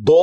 2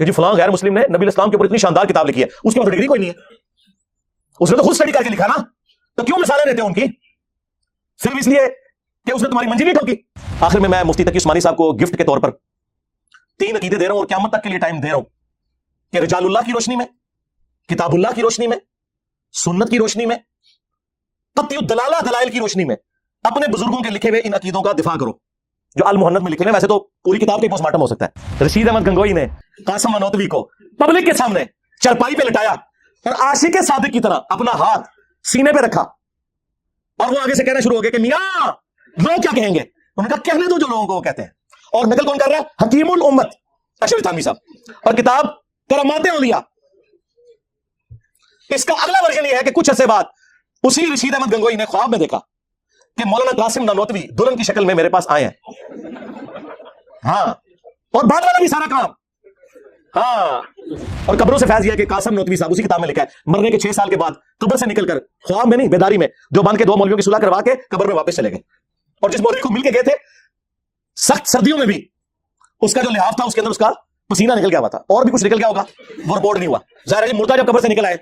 کہ جی فلاں غیر مسلم نے نبی الاسلام کے اوپر اتنی شاندار کتاب لکھی ہے، اس کے اوپر ڈگری کوئی نہیں ہے، اس نے تو خود اسٹڈی کر کے لکھا نا، تو کیوں مثالیں دیتے ہیں ان کی؟ صرف اس لیے کہ اس نے تمہاری منزل نہیں ٹھوکی۔ آخر میں مفتی تقی عثمانی صاحب کو گفٹ کے طور پر 3 عقیدے دے رہا ہوں اور قیامت تک کے لیے ٹائم دے رہا ہوں کہ رجال اللہ کی روشنی میں، کتاب اللہ کی روشنی میں، سنت کی روشنی میں، قطعی الدلالہ دلائل کی روشنی میں اپنے بزرگوں کے لکھے ہوئے ان عقیدوں کا دفاع کرو جو المحنت میں لکھے ہوئے۔ ویسے تو پوری کتاب کا پوسٹ مارٹم ہو سکتا ہے۔ رشید احمد گنگوئی نے قاسم نانوتوی کو پبلک کے سامنے چرپائی پہ لٹایا اور عاشق صادق کی طرح اپنا ہاتھ سینے پہ رکھا، اور وہ آگے سے کہنا شروع ہو گیا کہ میاں لوگ کیا کہیں گے؟ انہوں نے کہا کہنے دو جو لوگوں کو وہ کہتے ہیں۔ اور نقل کون کر رہا ہے؟ حکیم الامت اشرف تھانوی صاحب، اور کتاب کرامات اولیاء۔ اس کا اگلا ورژن یہ ہے کہ کچھ عرصے بعد اسی رشید احمد گنگوئی نے خواب میں دیکھا کہ مولانا قاسم نانوتوی دلہن کی شکل میں میرے پاس آئے ہیں، ہاں، اور بعد والا بھی سارا کام، ہاں۔ اور قبروں سے فیض یہ ہے کہ قاسم نانوتوی صاحب اسی کتاب میں لکھا ہے مرنے کے 6 سال کے بعد قبر سے نکل کر خواب میں نہیں بیداری میں دیوبند کے 2 مولویوں کی صلح کروا کے قبر میں واپس چلے گئے، اور جس مولوی کو مل کے گئے تھے سخت سردیوں میں بھی اس کا جو لحاف تھا اس کے اندر اس کا پسینہ نکل گیا ہوا تھا، اور بھی کچھ نکل گیا ہوگا، وہ رپورٹ نہیں ہوا۔ ظاہر ہے جب مردہ جب قبر سے نکل آئے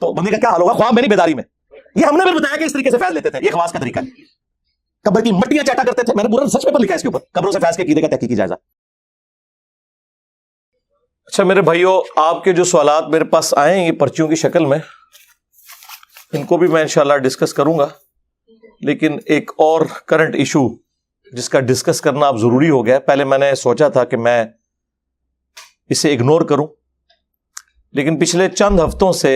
تو بندے کا کیا حال ہوگا؟ خواب میں نہیں بیداری میں۔ یہ ہم نے بھی بتایا کہ اس طریقے سے فیض لیتے تھے، یہ خواص کا طریقہ ہے، قبر کی مٹیاں چاٹا کرتے تھے۔ میں نے پورا سچ پیپر لکھا ہے اس کے اوپر، قبروں سے فیض کے عقیدے کا تحقیقی جائزہ۔ اچھا میرے بھائیو، آپ کے جو سوالات میرے پاس آئے ہیں یہ پرچیوں کی شکل میں، ان کو بھی میں انشاءاللہ ڈسکس کروں گا، لیکن ایک اور کرنٹ ایشو جس کا ڈسکس کرنا اب ضروری ہو گیا۔ پہلے میں نے سوچا تھا کہ میں اسے اگنور کروں، لیکن پچھلے چند ہفتوں سے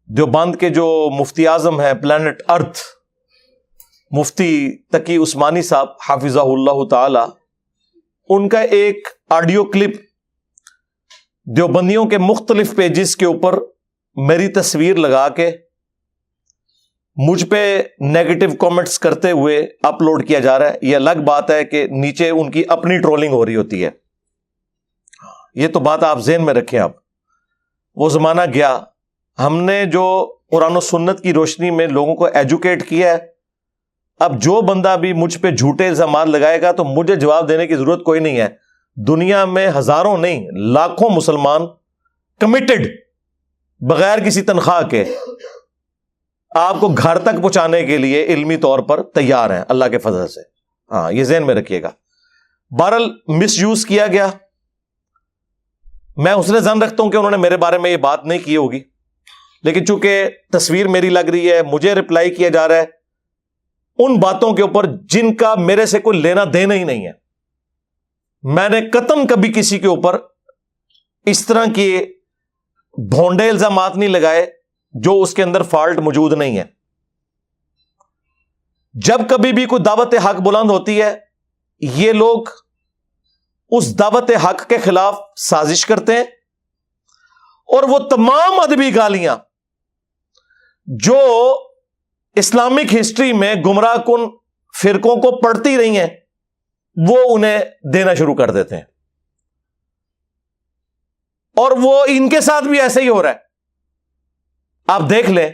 دیوبند کے جو مفتی اعظم ہیں پلانٹ ارتھ، مفتی تقی عثمانی صاحب حافظہ اللہ تعالی، ان کا ایک آڈیو کلپ دیوبندیوں کے مختلف پیجز کے اوپر میری تصویر لگا کے مجھ پہ نیگیٹو کامنٹس کرتے ہوئے اپلوڈ کیا جا رہا ہے۔ یہ الگ بات ہے کہ نیچے ان کی اپنی ٹرولنگ ہو رہی ہوتی ہے، یہ تو بات آپ ذہن میں رکھیں۔ اب وہ زمانہ گیا، ہم نے جو قرآن و سنت کی روشنی میں لوگوں کو ایجوکیٹ کیا ہے، اب جو بندہ بھی مجھ پہ جھوٹے الزامات لگائے گا تو مجھے جواب دینے کی ضرورت کوئی نہیں ہے۔ دنیا میں ہزاروں نہیں لاکھوں مسلمان کمیٹڈ بغیر کسی تنخواہ کے آپ کو گھر تک پہنچانے کے لیے علمی طور پر تیار ہیں اللہ کے فضل سے، ہاں یہ ذہن میں رکھیے گا۔ بہرحال مس یوز کیا گیا، میں حسن ظن رکھتا ہوں کہ انہوں نے میرے بارے میں یہ بات نہیں کی ہوگی، لیکن چونکہ تصویر میری لگ رہی ہے، مجھے رپلائی کیا جا رہا ہے ان باتوں کے اوپر جن کا میرے سے کوئی لینا دینا ہی نہیں ہے۔ میں نے قطعاً کبھی کسی کے اوپر اس طرح کے بھونڈے الزامات نہیں لگائے جو اس کے اندر فالٹ موجود نہیں ہے۔ جب کبھی بھی کوئی دعوت حق بلند ہوتی ہے، یہ لوگ اس دعوت حق کے خلاف سازش کرتے ہیں، اور وہ تمام ادبی گالیاں جو اسلامک ہسٹری میں گمراہ کن فرقوں کو پڑھتی رہی ہیں وہ انہیں دینا شروع کر دیتے ہیں، اور وہ ان کے ساتھ بھی ایسے ہی ہو رہا ہے۔ آپ دیکھ لیں،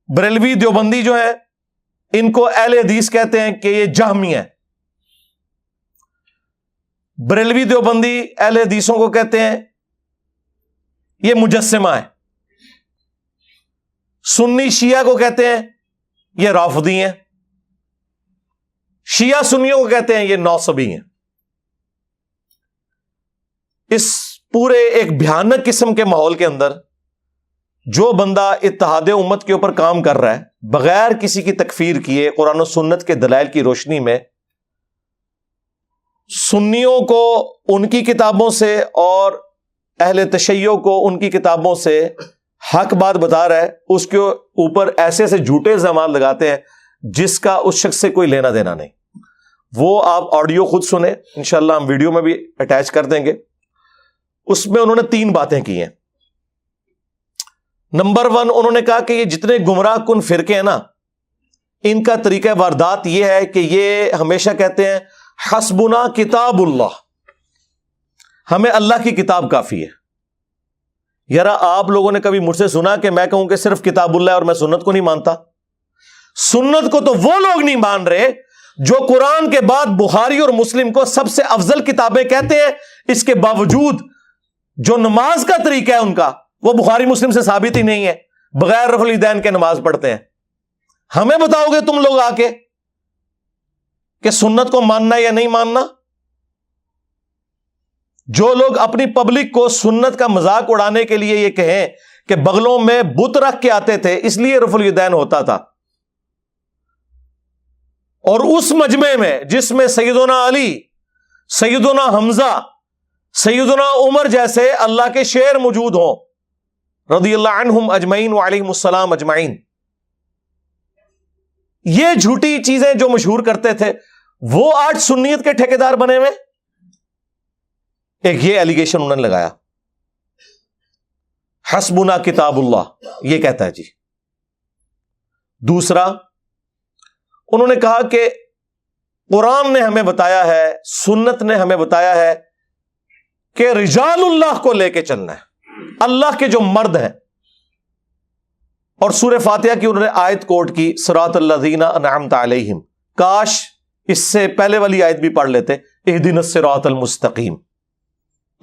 بریلوی دیوبندی جو ہے ان کو اہل حدیث کہتے ہیں کہ یہ جہمی ہے، بریلوی دیوبندی اہل حدیثوں کو کہتے ہیں یہ مجسمہ ہے، سنی شیعہ کو کہتے ہیں یہ رافضی ہیں، شیعہ سنیوں کو کہتے ہیں یہ نوصبی ہیں۔ اس پورے ایک بھیانک قسم کے ماحول کے اندر جو بندہ اتحاد امت کے اوپر کام کر رہا ہے بغیر کسی کی تکفیر کیے، قرآن و سنت کے دلائل کی روشنی میں سنیوں کو ان کی کتابوں سے اور اہل تشیع کو ان کی کتابوں سے حق بات بتا رہا ہے، اس کے اوپر ایسے ایسے جھوٹے الزامات لگاتے ہیں جس کا اس شخص سے کوئی لینا دینا نہیں۔ وہ آپ آڈیو خود سنیں، انشاءاللہ ہم ویڈیو میں بھی اٹیچ کر دیں گے۔ اس میں انہوں نے 3 باتیں کی ہیں۔ نمبر 1، انہوں نے کہا کہ یہ جتنے گمراہ کن فرقے ہیں نا، ان کا طریقہ واردات یہ ہے کہ یہ ہمیشہ کہتے ہیں حسبنا کتاب اللہ، ہمیں اللہ کی کتاب کافی ہے۔ یار آپ لوگوں نے کبھی مجھ سے سنا کہ میں کہوں کہ صرف کتاب اللہ ہے اور میں سنت کو نہیں مانتا؟ سنت کو تو وہ لوگ نہیں مان رہے جو قرآن کے بعد بخاری اور مسلم کو سب سے افضل کتابیں کہتے ہیں، اس کے باوجود جو نماز کا طریقہ ہے ان کا، وہ بخاری مسلم سے ثابت ہی نہیں ہے، بغیر رفع الیدین کے نماز پڑھتے ہیں۔ ہمیں بتاؤ گے تم لوگ آ کے کہ سنت کو ماننا یا نہیں ماننا؟ جو لوگ اپنی پبلک کو سنت کا مذاق اڑانے کے لیے یہ کہیں کہ بغلوں میں بت رکھ کے آتے تھے اس لیے رفع الیدین ہوتا تھا، اور اس مجمع میں جس میں سیدنا علی، سیدنا حمزہ، سیدنا عمر جیسے اللہ کے شیر موجود ہوں رضی اللہ عنہم اجمعین وعلیہم السلام اجمعین، یہ جھوٹی چیزیں جو مشہور کرتے تھے، وہ آج سنیت کے ٹھیکیدار بنے ہوئے۔ ایک یہ ایلیگیشن انہوں نے لگایا، حسبنا کتاب اللہ، یہ کہتا ہے جی۔ دوسرا انہوں نے کہا کہ قرآن نے ہمیں بتایا ہے، سنت نے ہمیں بتایا ہے کہ رجال اللہ کو لے کے چلنا ہے، اللہ کے جو مرد ہیں، اور سورہ فاتحہ کی انہوں نے آیت کوٹ کی، صراط الذین انعمت علیہم، کاش اس سے پہلے والی آیت بھی پڑھ لیتے، اہدنا الصراط المستقیم،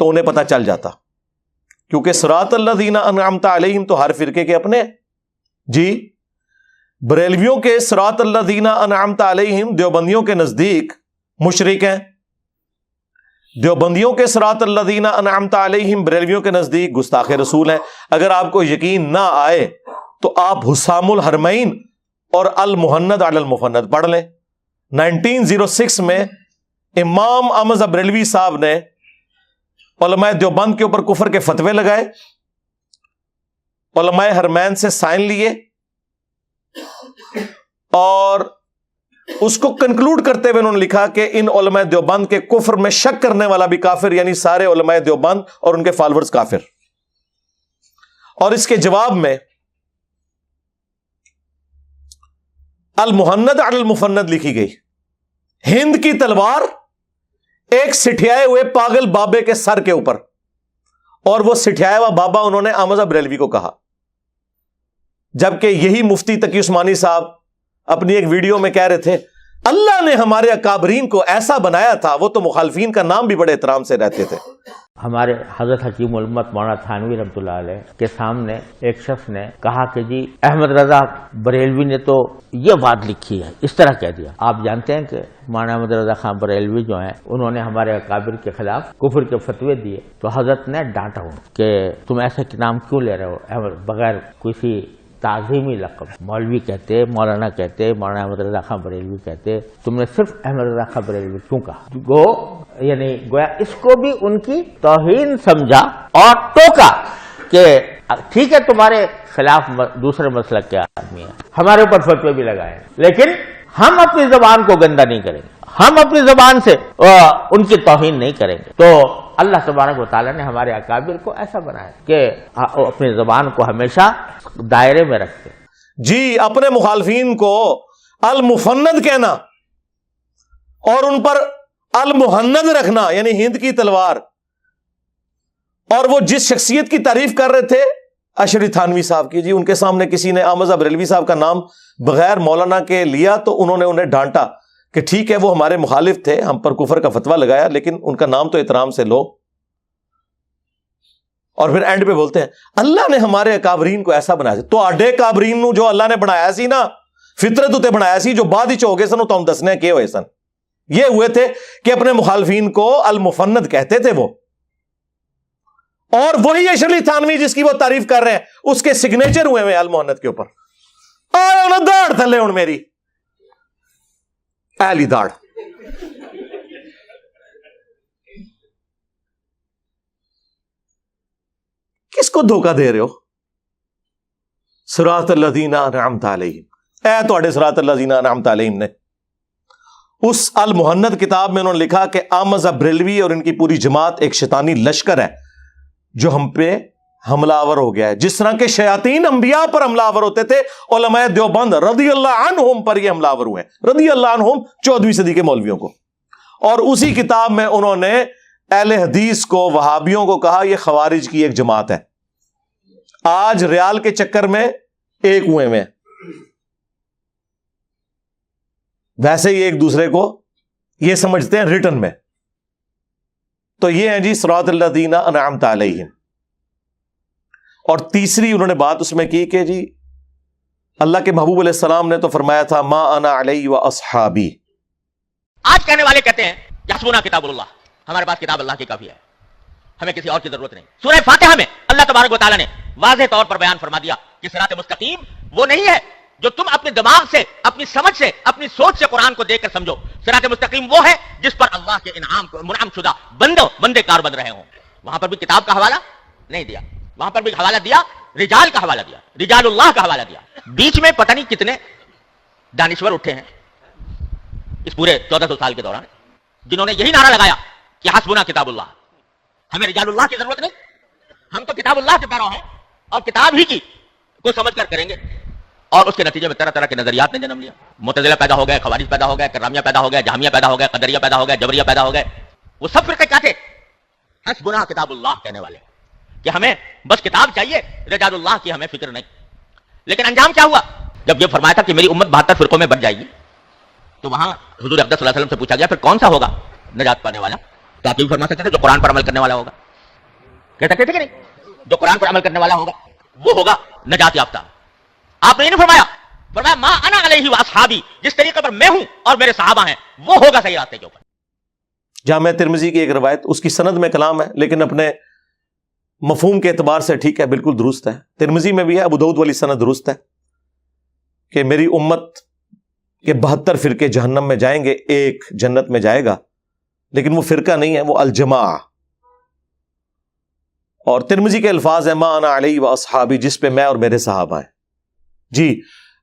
تو انہیں پتہ چل جاتا، کیونکہ صراط الذین انعمت علیہم تو ہر فرقے کے اپنے جی۔ بریلویوں کے صراط الذین انعمت علیہم دیوبندیوں کے نزدیک مشرک ہیں، دیوبندیوں کے صراط الذین انعمت علیہم بریلویوں کے نزدیک گستاخ رسول ہیں۔ اگر آپ کو یقین نہ آئے تو آپ حسام الحرمین اور المحند علی المفند پڑھ لیں۔ 1906 میں امام احمد بریلوی صاحب نے علماء دیوبند کے اوپر کفر کے فتوے لگائے، علماء حرمین سے سائن لیے، اور اس کو کنکلوڈ کرتے ہوئے انہوں نے لکھا کہ ان علماء دیوبند کے کفر میں شک کرنے والا بھی کافر، یعنی سارے علماء دیوبند اور ان کے فالورز کافر۔ اور اس کے جواب میں المحند علی المفند لکھی گئی، ہند کی تلوار ایک سٹھیائے ہوئے پاگل بابے کے سر کے اوپر، اور وہ سٹھیایا ہوا بابا انہوں نے احمد بریلوی کو کہا، جبکہ یہی مفتی تقی عثمانی صاحب اپنی ایک ویڈیو میں کہہ رہے تھے اللہ نے ہمارے اکابرین کو ایسا بنایا تھا، وہ تو مخالفین کا نام بھی بڑے احترام سے رہتے تھے۔ ہمارے حضرت حکیم الامت مولانا تھانوی رحمۃ اللہ علیہ کے سامنے ایک شخص نے کہا کہ جی احمد رضا بریلوی نے تو یہ بات لکھی ہے، اس طرح کہہ دیا۔ آپ جانتے ہیں کہ مولانا احمد رضا خان بریلوی جو ہیں انہوں نے ہمارے اکابر کے خلاف کفر کے فتوے دیے، تو حضرت نے ڈانٹا ہوں کہ تم ایسے نام کیوں لے رہے ہو بغیر کسی تعظیمی لقب، مولوی کہتے، مولانا کہتے، مولانا احمد رضا خان بریلوی کہتے، تم نے صرف احمد رضا خان بریلوی کیوں کہا؟ یعنی گویا اس کو بھی ان کی توہین سمجھا اور ٹوکا کہ ٹھیک ہے تمہارے خلاف دوسرے مسلک کے آدمی ہیں، ہمارے اوپر فتوے بھی لگائے، لیکن ہم اپنی زبان کو گندا نہیں کریں گے، ہم اپنی زبان سے ان کی توہین نہیں کریں گے۔ تو اللہ تبارک و تعالیٰ نے ہمارے اکابر کو ایسا بنایا کہ اپنی زبان کو ہمیشہ دائرے میں رکھتے جی، اپنے مخالفین کو المفند کہنا اور ان پر المحند رکھنا، یعنی ہند کی تلوار۔ اور وہ جس شخصیت کی تعریف کر رہے تھے اشری تھانوی صاحب کی، جی ان کے سامنے کسی نے احمد بریلوی صاحب کا نام بغیر مولانا کے لیا تو انہوں نے انہیں ڈانٹا کہ ٹھیک ہے وہ ہمارے مخالف تھے، ہم پر کفر کا فتویٰ لگایا، لیکن ان کا نام تو احترام سے لو۔ اور پھر اینڈ پہ بولتے ہیں اللہ نے ہمارے اکابرین کو ایسا بنایا سی، تو آڈے اکابرین نو جو اللہ نے بنایا سی نا، فطرت اتے بنایا سی، جو بعد ہی ہو گئے سن تو ہم دسنے کہ ہوئے سن، یہ ہوئے تھے کہ اپنے مخالفین کو المفند کہتے تھے وہ۔ اور وہی اشرلی تھانوی جس کی وہ تعریف کر رہے ہیں، اس کے سگنیچر ہوئے ہوئے المحند کے اوپر۔ آئے انہیں داڑ تھلے ہوں میری ایلی داڑ۔ کس کو دھوکہ دے رہے ہو؟ صراط الذین انعمت علیہم، اے تواڈے صراط الذین انعمت علیہم نے۔ اس المحند کتاب میں انہوں نے لکھا کہ احمد بریلوی اور ان کی پوری جماعت ایک شیطانی لشکر ہے جو ہم پہ حملہ آور ہو گیا ہے، جس طرح کے شیاطین انبیاء پر حملہ آور ہوتے تھے، علماء دیوبند رضی اللہ عنہم پر یہ حملہ آور ہوئے ہیں، رضی اللہ عنہم 14ویں صدی کے مولویوں کو۔ اور اسی کتاب میں انہوں نے اہل حدیث کو، وہابیوں کو کہا یہ خوارج کی ایک جماعت ہے۔ آج ریال کے چکر میں ایک ہوئے میں، ویسے ہی ایک دوسرے کو یہ سمجھتے ہیں ریٹن میں. تو یہ ہیں جی صراط الذین انعمت علیہم. اور تیسری انہوں نے بات اس میں کی کہ جی اللہ کے محبوب علیہ السلام نے تو فرمایا تھا ما انا علیہ و اصحابی. آج کہنے والے کہتے ہیں یحسبنا کتاب اللہ، ہمارے پاس کتاب اللہ کی کافی ہے، ہمیں کسی اور کی ضرورت نہیں. سورہ فاتحہ میں اللہ تبارک و تعالیٰ نے واضح طور پر بیان فرما دیا کہ صراط مستقیم وہ نہیں ہے جو تم اپنے دماغ سے، اپنی سمجھ سے، اپنی سوچ سے قرآن کو دیکھ کر سمجھو. صراط مستقیم وہ ہے جس پر اللہ کے منعم شدہ بندے کار بن رہے ہوں. وہاں پر بھی کتاب کا حوالہ نہیں دیا، وہاں پر بھی حوالہ دیا رجال کا حوالہ دیا، رجال اللہ کا حوالہ دیا. بیچ میں پتہ نہیں کتنے دانشور اٹھے ہیں اس پورے 1400 سال کے دوران جنہوں نے یہی نعرہ لگایا کہ حسبنا کتاب اللہ، ہمیں رجال اللہ کی ضرورت نہیں، ہم تو کتاب اللہ کے پیرو ہیں اور کتاب ہی کی کو سمجھ کر کریں گے. اور اس کے نتیجے میں طرح طرح کے نظریات نے جنم لیا. معتزلہ پیدا ہو گئے، خوارج پیدا ہو گئے، کرامیہ پیدا ہو گئے، جہمیہ پیدا ہو گئے، قدریہ پیدا ہو گئے، جبریہ پیدا ہو گئے. وہ سب فرقے کیا تھے؟ حسبنا کتاب اللہ کہنے والے کہ ہمیں بس کتاب چاہیے، رجال اللہ کی ہمیں فکر نہیں. لیکن انجام کیا ہوا؟ جب یہ فرمایا تھا کہ میری امت 72 فرقوں میں بٹ جائے گی تو وہاں حضور اقدس صلی اللہ علیہ وسلم سے پوچھا گیا پھر کون سا ہوگا نجات پانے والا؟ تو آپ یہ فرما سکتے تھے جو قرآن پر عمل کرنے والا ہوگا. کہتے تھے کہ نہیں؟ جو قرآن پر عمل کرنے والا ہوگا وہ ہوگا نجات یافتہ. آپ نے یہ نہیں فرمایا ما انا علیہ واصحابی، جس طریقے پر میں ہوں اور میرے صحابہ ہیں وہ ہوگا صحیح راستے کے اوپر. جامعہ ترمذی کی ایک روایت، اس کی سند میں کلام ہے لیکن اپنے مفہوم کے اعتبار سے ٹھیک ہے، بالکل درست ہے. ترمذی میں بھی ہے، ابو داؤد والی سند درست ہے کہ میری امت کے 72 فرقے جہنم میں جائیں گے، ایک جنت میں جائے گا، لیکن وہ فرقہ نہیں ہے، وہ الجماع. اور ترمذی کے الفاظ ہیں ما انا علیہ و اصحابی، جس پہ میں اور میرے صحابہ ہیں. جی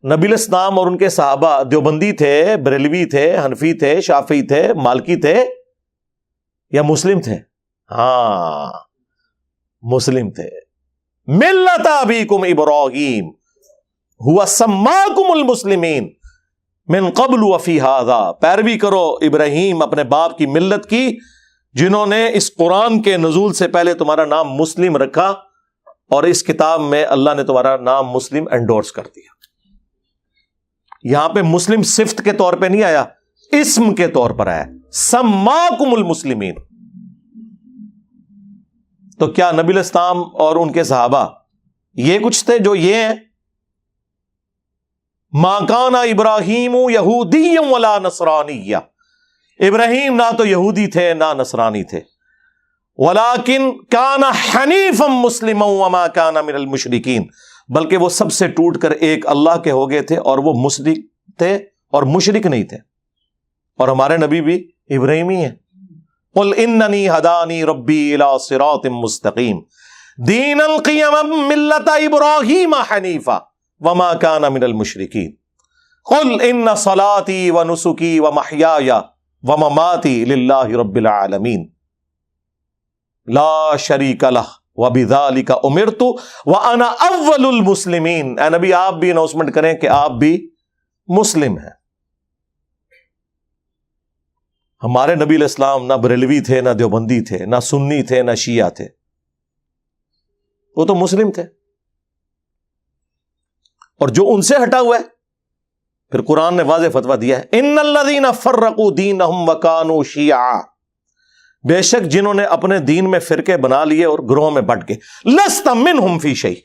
نبی الاسلام اور ان کے صحابہ دیوبندی تھے، بریلوی تھے، حنفی تھے، شافعی تھے، مالکی تھے یا مسلم تھے؟ ہاں مسلم تھے. ملت ابیکم ابراہیم ہوا سماکم المسلمین من قبل وفی ھذا، پیروی کرو ابراہیم اپنے باپ کی ملت کی جنہوں نے اس قرآن کے نزول سے پہلے تمہارا نام مسلم رکھا اور اس کتاب میں اللہ نے تمہارا نام مسلم انڈورس کر دیا. یہاں پہ مسلم صفت کے طور پہ نہیں آیا، اسم کے طور پر آیا، سماکم المسلمین. تو کیا نبی الاسلام اور ان کے صحابہ یہ کچھ تھے جو یہ ہیں؟ ما کان ابراہیم یہودی ولا نصرانی، ابراہیم نہ تو یہودی تھے نہ نصرانی تھے، ولیکن کان حنیفا مسلما وما کان من المشرکین، بلکہ وہ سب سے ٹوٹ کر ایک اللہ کے ہو گئے تھے اور وہ مشرک تھے اور مشرک نہیں تھے. اور ہمارے نبی بھی ابراہیمی ہیں. قل اننی ہدانی ربی الی صراط مستقیم دینا قیما ملت ابراہیم حنیفا وما کان من المشرکین قل ان صلاتی ونسکی ومحیای ومماتی للہ رب العالمین لا شریک لہ وبذالک امرت وانا اول المسلمین. اے نبی آپ بھی اناؤنسمنٹ کریں کہ آپ بھی مسلم ہیں. ہمارے نبی علیہ السلام نہ بریلوی تھے، نہ دیوبندی تھے، نہ سنی تھے، نہ شیعہ تھے، وہ تو مسلم تھے. اور جو ان سے ہٹا ہوا ہے پھر قرآن نے واضح فتویٰ دیا ہے ان الذین فرقوا دینہم وکانوا شیعا، بے شک جنہوں نے اپنے دین میں فرقے بنا لیے اور گروہوں میں بٹ گئے. لست منہم فی شیء،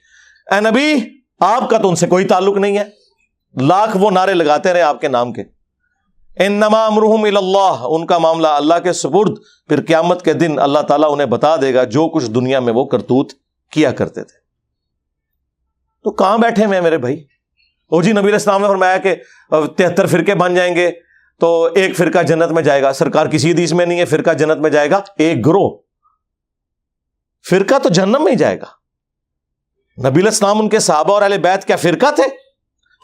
اے نبی آپ کا تو ان سے کوئی تعلق نہیں ہے. لاکھ وہ نعرے لگاتے رہے آپ کے نام کے. انما امرہم الی اللہ، ان کا معاملہ اللہ کے سپرد، پھر قیامت کے دن اللہ تعالیٰ انہیں بتا دے گا جو کچھ دنیا میں وہ کرتوت کیا کرتے تھے. تو کہاں بیٹھے ہوئے ہیں میرے بھائی؟ اور جی نبی علیہ السلام نے فرمایا کہ 73 فرقے بن جائیں گے تو ایک فرقہ جنت میں جائے گا. سرکار کسی حدیث میں نہیں ہے فرقہ جنت میں جائے گا، ایک گروہ. فرقہ تو جہنم میں ہی جائے گا. نبی علیہ السلام ان کے صحابہ اور اہل بیت کیا فرقہ تھے؟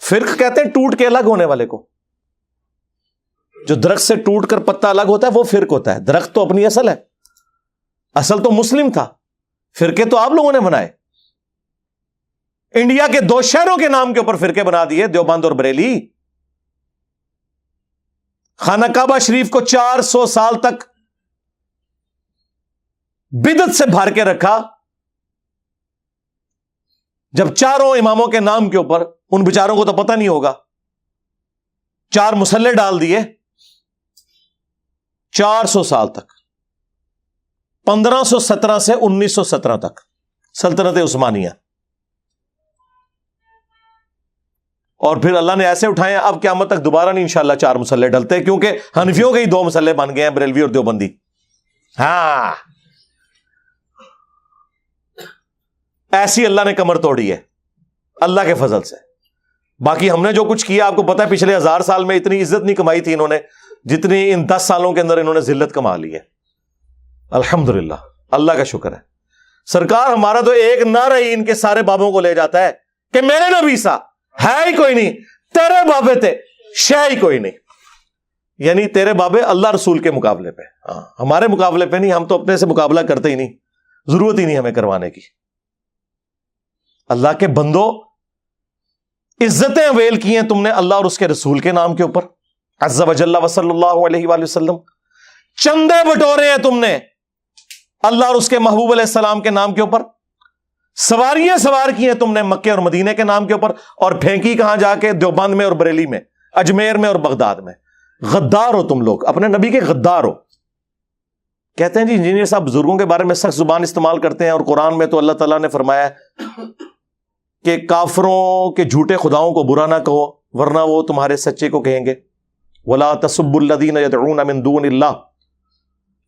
فرق کہتے ہیں ٹوٹ کے الگ ہونے والے کو. جو درخت سے ٹوٹ کر پتا الگ ہوتا ہے وہ فرق ہوتا ہے. درخت تو اپنی اصل ہے، اصل تو مسلم تھا، فرقے تو آپ لوگوں نے بنائے. انڈیا کے 2 شہروں کے نام کے اوپر فرقے بنا دیے، دیوبند اور بریلی. خانہ کعبہ شریف کو 400 سال تک بدعت سے بھر کے رکھا، جب چاروں اماموں کے نام کے اوپر ان بیچاروں کو تو پتہ نہیں ہوگا 4 مسلح ڈال دیے 400 سال تک، 1517 سے 1917 تک سلطنت عثمانیہ، اور پھر اللہ نے ایسے اٹھائے اب قیامت تک دوبارہ نہیں انشاءاللہ 4 مسلح ڈلتے، کیونکہ حنفیوں کے ہی 2 مسلح بن گئے ہیں، بریلوی اور دیوبندی۔ ہاں ایسی اللہ نے کمر توڑی ہے اللہ کے فضل سے۔ باقی ہم نے جو کچھ کیا آپ کو پتا ہے، پچھلے 1000 سال میں اتنی عزت نہیں کمائی تھی انہوں نے جتنی ان 10 سالوں کے اندر انہوں نے ذلت کما لی ہے۔ الحمدللہ، اللہ کا شکر ہے۔ سرکار ہمارا تو ایک نعرہ ہی ان کے سارے بابوں کو لے جاتا ہے کہ میرے نبی سا ہے ہی کوئی نہیں، تیرے بابے تھے شے ہی کوئی نہیں، یعنی تیرے بابے اللہ رسول کے مقابلے پہ، ہمارے مقابلے پہ نہیں، ہم تو اپنے سے مقابلہ کرتے ہی نہیں، ضرورت ہی نہیں ہمیں کروانے کی۔ اللہ کے بندو، عزتیں اویل کی ہیں تم نے اللہ اور اس کے رسول کے نام کے اوپر، عز و جل و صلی اللہ علیہ وآلہ وسلم۔ چندے بٹورے ہیں تم نے اللہ اور اس کے محبوب علیہ السلام کے نام کے اوپر، سواریاں سوار کی ہیں تم نے مکے اور مدینے کے نام کے اوپر، اور پھینکی کہاں جا کے؟ دیوبند میں اور بریلی میں، اجمیر میں اور بغداد میں۔ غدار ہو تم لوگ، اپنے نبی کے غدار ہو۔ کہتے ہیں جی انجینئر صاحب بزرگوں کے بارے میں سخت زبان استعمال کرتے ہیں، اور قرآن میں تو اللہ تعالیٰ نے فرمایا ہے کہ کافروں کے جھوٹے خداؤں کو برا نہ کہو ورنہ وہ تمہارے سچے کو کہیں گے۔ وَلَا تَسُبُّوا الَّذِينَ يَدْعُونَ مِن دُونِ اللَّهِ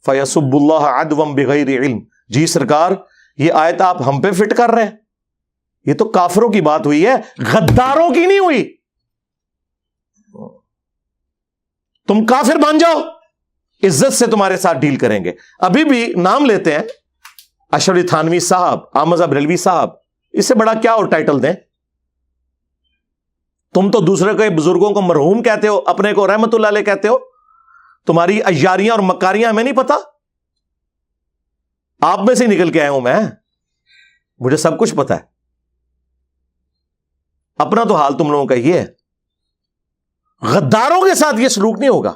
فَيَسُبُّوا اللَّهَ عَدْوًا بِغَيْرِ عِلْم۔ جی سرکار یہ آیت آپ ہم پہ فٹ کر رہے ہیں، یہ تو کافروں کی بات ہوئی ہے، غداروں کی نہیں ہوئی۔ تم کافر بن جاؤ، عزت سے تمہارے ساتھ ڈیل کریں گے۔ ابھی بھی نام لیتے ہیں اشرف علی تھانوی صاحب، احمد رضا بریلوی صاحب، اس سے بڑا کیا اور ٹائٹل دیں؟ تم تو دوسرے کے بزرگوں کو مرحوم کہتے ہو، اپنے کو رحمت اللہ علیہ کہتے ہو۔ تمہاری عیاریاں اور مکاریاں ہمیں نہیں پتا، آپ میں سے نکل کے آیا ہوں میں، مجھے سب کچھ پتا ہے۔ اپنا تو حال تم لوگوں کا یہ ہے، غداروں کے ساتھ یہ سلوک نہیں ہوگا۔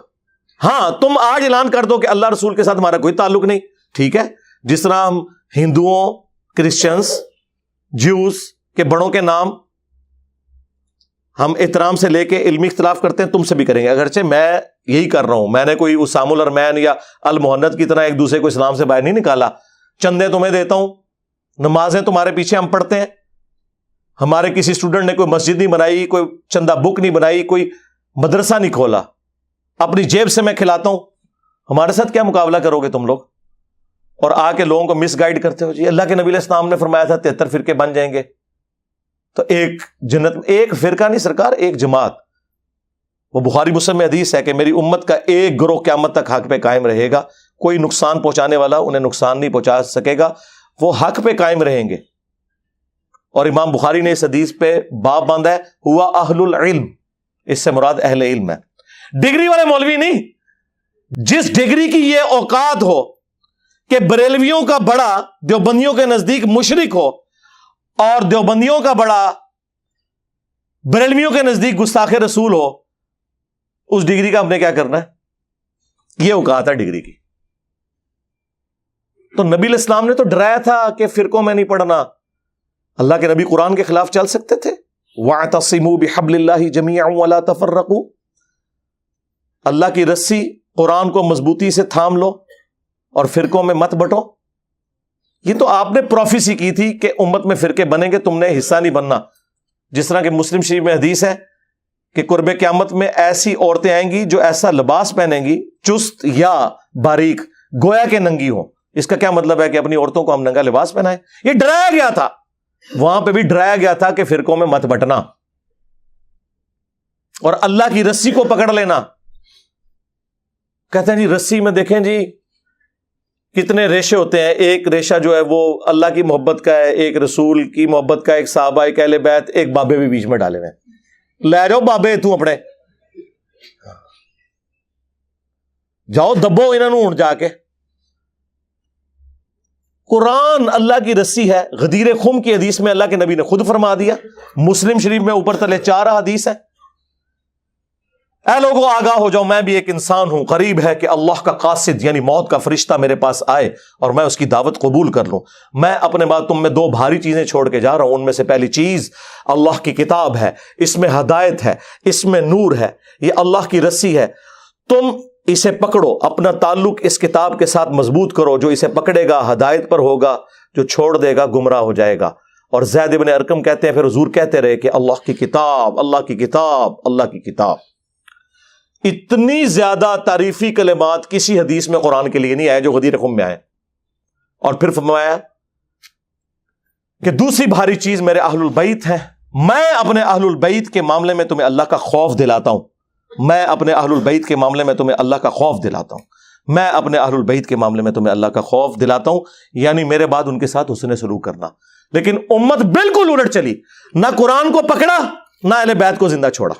ہاں تم آج اعلان کر دو کہ اللہ رسول کے ساتھ ہمارا کوئی تعلق نہیں، ٹھیک ہے، جس طرح ہم ہندوؤں، کرسچنس، جیوز کے بڑوں کے نام ہم احترام سے لے کے علمی اختلاف کرتے ہیں، تم سے بھی کریں گے، اگرچہ میں یہی کر رہا ہوں، میں نے کوئی اسام الرمین یا المحنت کی طرح ایک دوسرے کو اسلام سے باہر نہیں نکالا۔ چندے تمہیں دیتا ہوں، نمازیں تمہارے پیچھے ہم پڑھتے ہیں، ہمارے کسی اسٹوڈنٹ نے کوئی مسجد نہیں بنائی، کوئی چندہ بک نہیں بنائی، کوئی مدرسہ نہیں کھولا، اپنی جیب سے میں کھلاتا ہوں، ہمارے ساتھ کیا مقابلہ کرو گے تم لوگ؟ اور آ کے لوگوں کو مس گائیڈ کرتے ہو۔ جی اللہ کے نبی علیہ السلام نے فرمایا تھا 73 فرقے بن جائیں گے، تو ایک جنت، ایک فرقہ نہیں سرکار، ایک جماعت۔ وہ بخاری مسلم میں حدیث ہے کہ میری امت کا ایک گروہ قیامت تک حق پہ قائم رہے گا، کوئی نقصان پہنچانے والا انہیں نقصان نہیں پہنچا سکے گا، وہ حق پہ قائم رہیں گے۔ اور امام بخاری نے اس حدیث پہ باب باندھا ہے ہوا اہل العلم، اس سے مراد اہل علم ہے، ڈگری والے مولوی نہیں۔ جس ڈگری کی یہ اوقات ہو کہ بریلویوں کا بڑا دیوبندیوں کے نزدیک مشرک ہو اور دیوبندیوں کا بڑا بریلویوں کے نزدیک گستاخ رسول ہو، اس ڈگری کا ہم نے کیا کرنا ہے؟ یہ اوقات ہے ڈگری کی۔ تو نبی علیہ السلام نے تو ڈرایا تھا کہ فرقوں میں نہیں پڑھنا۔ اللہ کے نبی قرآن کے خلاف چل سکتے تھے؟ وَاعْتَصِمُوا بِحَبْلِ اللَّهِ جَمِيعًا وَلَا تَفَرَّقُوا، اللہ کی رسی قرآن کو مضبوطی سے تھام لو اور فرقوں میں مت بٹو۔ یہ تو آپ نے پروفیسی کی تھی کہ امت میں فرقے بنیں گے، تم نے حصہ نہیں بننا۔ جس طرح کہ مسلم شریف میں حدیث ہے کہ قرب قیامت میں ایسی عورتیں آئیں گی جو ایسا لباس پہنیں گی چست یا باریک گویا کہ ننگی ہو۔ اس کا کیا مطلب ہے کہ اپنی عورتوں کو ہم ننگا لباس پہنائیں؟ یہ ڈرایا گیا تھا، وہاں پہ بھی ڈرایا گیا تھا کہ فرقوں میں مت بٹنا اور اللہ کی رسی کو پکڑ لینا۔ کہتے ہیں جی رسی میں دیکھیں جی کتنے ریشے ہوتے ہیں، ایک ریشہ جو ہے وہ اللہ کی محبت کا ہے، ایک رسول کی محبت کا، ایک صحابہ، ایک اہل بیت، ایک بابے بھی بیچ میں ڈالے ہوئے۔ لے جاؤ بابے تو اپنے جاؤ دبو انہوں نے جا کے۔ قرآن اللہ کی رسی ہے۔ غدیر خم کی حدیث میں اللہ کے نبی نے خود فرما دیا، مسلم شریف میں اوپر تلے 4 حدیث ہے۔ اے لوگوں آگاہ ہو جاؤ، میں بھی ایک انسان ہوں، قریب ہے کہ اللہ کا قاصد یعنی موت کا فرشتہ میرے پاس آئے اور میں اس کی دعوت قبول کر لوں۔ میں اپنے بعد تم میں 2 بھاری چیزیں چھوڑ کے جا رہا ہوں، ان میں سے پہلی چیز اللہ کی کتاب ہے، اس میں ہدایت ہے، اس میں نور ہے، یہ اللہ کی رسی ہے، تم اسے پکڑو، اپنا تعلق اس کتاب کے ساتھ مضبوط کرو، جو اسے پکڑے گا ہدایت پر ہوگا، جو چھوڑ دے گا گمراہ ہو جائے گا۔ اور زید بن ارقم کہتے ہیں پھر حضور کہتے رہے کہ اللہ کی کتاب، اللہ کی کتاب، اللہ کی کتاب۔ اتنی زیادہ تعریفی کلمات کسی حدیث میں قرآن کے لیے نہیں آئے جو غدیر خم میں آئے۔ اور پھر فرمایا کہ دوسری بھاری چیز میرے اہل البیت ہیں، میں اپنے اہل البیت کے معاملے میں تمہیں اللہ کا خوف دلاتا ہوں، میں اپنے اہل البیت کے معاملے میں تمہیں اللہ کا خوف دلاتا ہوں، میں اپنے اہل البیت کے معاملے میں تمہیں اللہ کا خوف دلاتا ہوں، یعنی میرے بعد ان کے ساتھ حسن سلوک کرنا۔ لیکن امت بالکل الٹ چلی، نہ قرآن کو پکڑا نہ اہل بیت کو زندہ چھوڑا،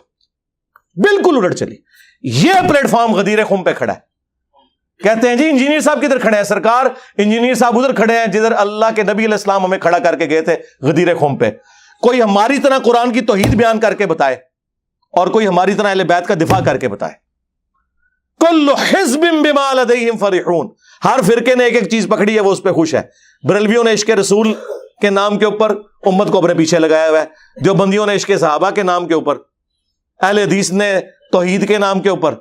بالکل الٹ چلی۔ یہ پلیٹ فارم غدیر خم پہ کھڑا ہے۔ کہتے ہیں جی انجینئر صاحب کدھر کھڑے ہیں؟ سرکار انجینئر صاحب ادھر کھڑے ہیں جدھر اللہ کے نبی علیہ السلام ہمیں کھڑا کر کے گئے تھے غدیر خم پہ۔ کوئی ہماری طرح قرآن کی توحید بیان کر کے بتائے اور کوئی ہماری طرح اہل بیت کا دفاع کر کے بتائے۔ کل حزب بما لدیہم فرحون، ہر فرقے نے ایک ایک چیز پکڑی ہے، وہ اس پہ خوش ہے۔ بریلویوں نے عشق رسول کے نام کے اوپر امت کو اپنے پیچھے لگایا ہوا ہے، جو بندیوں نے عشق صحابہ کے نام کے اوپر، اہل حدیث نے توحید کے نام کے اوپر،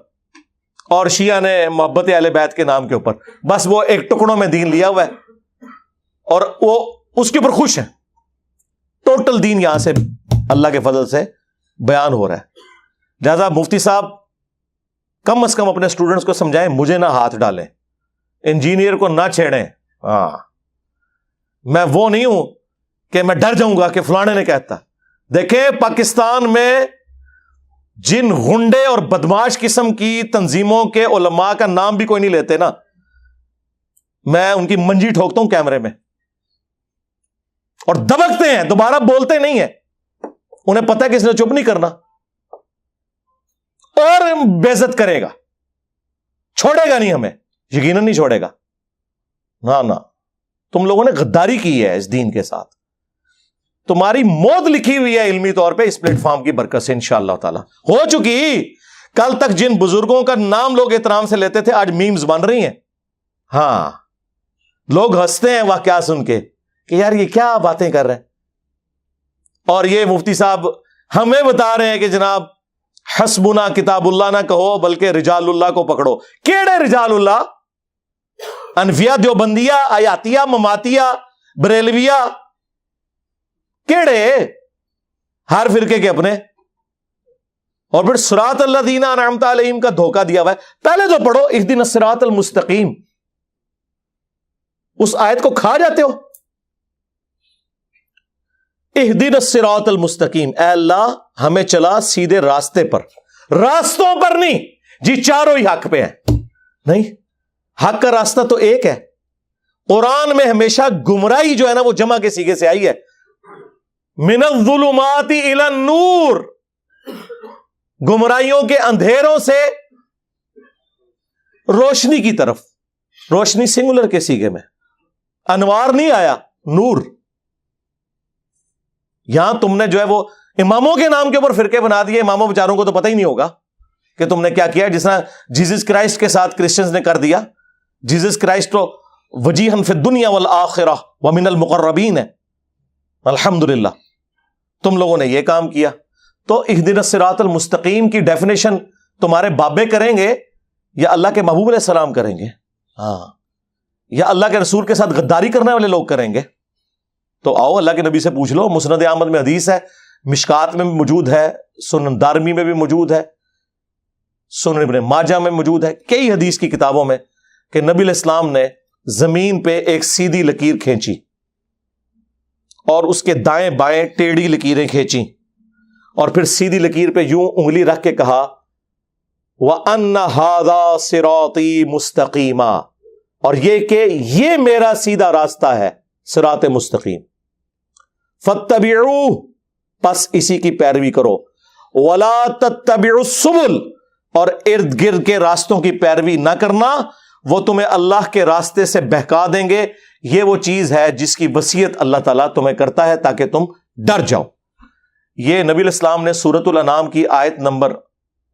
اور شیعہ نے محبت اہل بیت کے نام کے اوپر۔ بس وہ ایک ٹکڑوں میں دین لیا ہوا ہے اور وہ اس کے اوپر خوش ہیں۔ ٹوٹل دین یہاں سے اللہ کے فضل سے بیان ہو رہا ہے۔ لہذا مفتی صاحب کم از کم اپنے سٹوڈنٹس کو سمجھائیں، مجھے نہ ہاتھ ڈالیں، انجینئر کو نہ چھیڑیں۔ ہاں، میں وہ نہیں ہوں کہ میں ڈر جاؤں گا کہ فلانے نے کہتا۔ دیکھیں پاکستان میں جن غنڈے اور بدماش قسم کی تنظیموں کے علماء کا نام بھی کوئی نہیں لیتے نا، میں ان کی منجی ٹھوکتا ہوں کیمرے میں، اور دبکتے ہیں، دوبارہ بولتے نہیں ہیں، انہیں پتہ ہے کہ اس نے چپ نہیں کرنا اور بے عزت کرے گا، چھوڑے گا نہیں، ہمیں یقیناً نہیں چھوڑے گا۔ نہ تم لوگوں نے غداری کی ہے اس دین کے ساتھ، تمہاری موت لکھی ہوئی ہے علمی طور پہ اس پلیٹ فارم کی برکت سے انشاءاللہ تعالی ہو چکی۔ کل تک جن بزرگوں کا نام لوگ احترام سے لیتے تھے آج میمز بن رہی ہیں۔ ہاں، لوگ ہنستے ہیں واقعات سن کے کہ یار یہ کیا باتیں کر رہے ہیں، اور یہ مفتی صاحب ہمیں بتا رہے ہیں کہ جناب حسبنا کتاب اللہ نہ کہو بلکہ رجال اللہ کو پکڑو۔ کیڑے رجال اللہ؟ انفیہ، دیوبندیہ، آیاتیہ، مماتیہ، بریلویہ، کیڑے؟ ہر فرقے کے اپنے۔ اور پھر صراط الذین انعمت علیہم کا دھوکہ دیا ہوا ہے۔ پہلے تو پڑھو اہدنا الصراط المستقیم، اس آیت کو کھا جاتے ہو۔ اہدنا الصراط المستقیم، اے اللہ ہمیں چلا سیدھے راستے پر، راستوں پر نہیں جی چاروں ہی حق پہ ہیں، نہیں، حق کا راستہ تو ایک ہے۔ قرآن میں ہمیشہ گمراہی جو ہے نا وہ جمع کے سیغے سے آئی ہے، من الظلمات الی النور، گمراہیوں کے اندھیروں سے روشنی کی طرف، روشنی سنگولر کے سیغے میں، انوار نہیں آیا، نور۔ یہاں تم نے جو ہے وہ اماموں کے نام کے اوپر فرقے بنا دیے، اماموں بیچاروں کو تو پتہ ہی نہیں ہوگا کہ تم نے کیا کیا، جس طرح جیزس کرائسٹ کے ساتھ کرسچنز نے کر دیا۔ جیزس کرائسٹ تو وجیہن فی الدنیا والآخرہ ومن المقربین ہے، الحمدللہ۔ تم لوگوں نے یہ کام کیا۔ تو اہدنا الصراط المستقیم کی ڈیفینیشن تمہارے بابے کریں گے یا اللہ کے محبوب علیہ السلام کریں گے؟ ہاں، یا اللہ کے رسول کے ساتھ غداری کرنے والے لوگ کریں گے؟ تو آؤ اللہ کے نبی سے پوچھ لو۔ مسند احمد میں حدیث ہے، مشکات میں بھی موجود ہے، سنن دارمی میں بھی موجود ہے، سنن ابن ماجہ میں موجود ہے، کئی حدیث کی کتابوں میں، کہ نبی علیہ السلام نے زمین پہ ایک سیدھی لکیر کھینچی اور اس کے دائیں بائیں ٹیڑھی لکیریں کھینچی، اور پھر سیدھی لکیر پہ یوں انگلی رکھ کے کہا وَأَنَّ هَذَا صِرَاطِي مُسْتَقِيمًا، اور یہ کہ یہ میرا سیدھا راستہ ہے، صراط مستقیم، فَاتَّبِعُوهُ، پس اسی کی پیروی کرو، وَلَا تَتَّبِعُوا السُّبُلَ، اور ارد گرد کے راستوں کی پیروی نہ کرنا، وہ تمہیں اللہ کے راستے سے بہکا دیں گے۔ یہ وہ چیز ہے جس کی وصیت اللہ تعالیٰ تمہیں کرتا ہے تاکہ تم ڈر جاؤ۔ یہ نبی علیہ السلام نے سورۃ الانعام کی آیت نمبر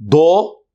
2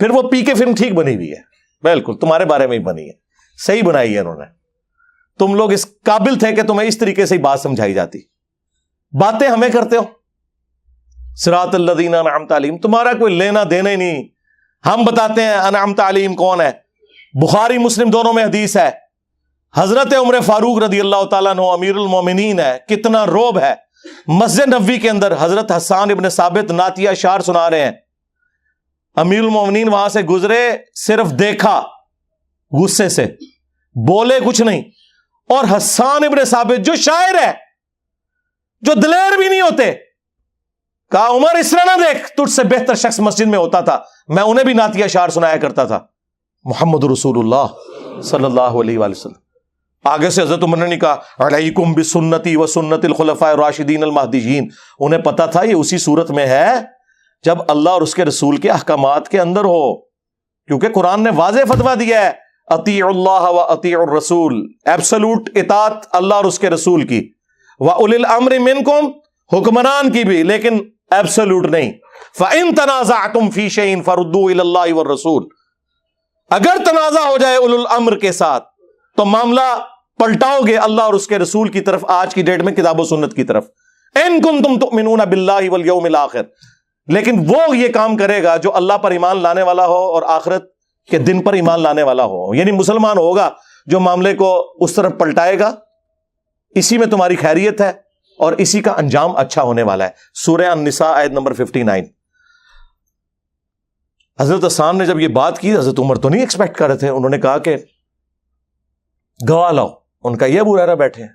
پھر وہ پی کے فلم ٹھیک بنی ہوئی ہے، بالکل تمہارے بارے میں ہی بنی ہے، صحیح بنائی ہے انہوں نے. تم لوگ اس قابل تھے کہ تمہیں اس طریقے سے ہی بات سمجھائی جاتی. باتیں ہمیں کرتے ہو صراط الذین انعمت علیہم، تمہارا کوئی لینا دینا ہی نہیں. ہم بتاتے ہیں انعمت علیہم کون ہے. بخاری مسلم دونوں میں حدیث ہے، حضرت عمر فاروق رضی اللہ تعالیٰ عنہ امیر المومنین ہے. کتنا روب ہے. مسجد نبوی کے اندر حضرت حسان ابن ثابت نعتیہ اشعار سنا رہے ہیں، امیر المومنین وہاں سے گزرے، صرف دیکھا، غصے سے بولے کچھ نہیں. اور حسان ابن ثابت جو شاعر ہے، جو دلیر بھی نہیں ہوتے، کہا عمر اس طرح نہ دیکھ، تجھ سے بہتر شخص مسجد میں ہوتا تھا، میں انہیں بھی نعتیہ اشعار سنایا کرتا تھا. محمد رسول اللہ صلی اللہ علیہ وآلہ وسلم. آگے سے حضرت عمر نے کہا علیکم بسنتی و سنت الخلفاء الراشدین المہدیین. انہیں پتا تھا یہ اسی صورت میں ہے جب اللہ اور اس کے رسول کے احکامات کے اندر ہو، کیونکہ قرآن نے واضح فتویٰ دیا ہے اطیعوا اللہ و اطیعوا الرسول، ایبسولوٹ اطاعت اللہ اور اس کے رسول کی، وَأُولِي الْأَمْرِ مِنْكُمْ، حکمران کی بھی، لیکن ایبسولوٹ نہیں. فَإِن تَنَازَعْتُمْ فِي شَيْءٍ فَرُدُّوهُ إِلَى اللَّهِ وَالرَّسُولِ. اگر تنازع ہو جائے اولو الامر کے ساتھ تو معاملہ پلٹاؤ گے اللہ اور اس کے رسول کی طرف، آج کی ڈیٹ میں کتاب و سنت کی طرف. ان کنتم تؤمنون باللہ والیوم الاخر. لیکن وہ یہ کام کرے گا جو اللہ پر ایمان لانے والا ہو اور آخرت کے دن پر ایمان لانے والا ہو، یعنی مسلمان ہوگا جو معاملے کو اس طرف پلٹائے گا. اسی میں تمہاری خیریت ہے اور اسی کا انجام اچھا ہونے والا ہے. سورہ النساء آیت نمبر 59. حضرت حسان نے جب یہ بات کی، حضرت عمر تو نہیں ایکسپیکٹ کر رہے تھے. انہوں نے کہا کہ گواہ لاؤ. ان کا یہ ابو ہریرہ بیٹھے ہیں.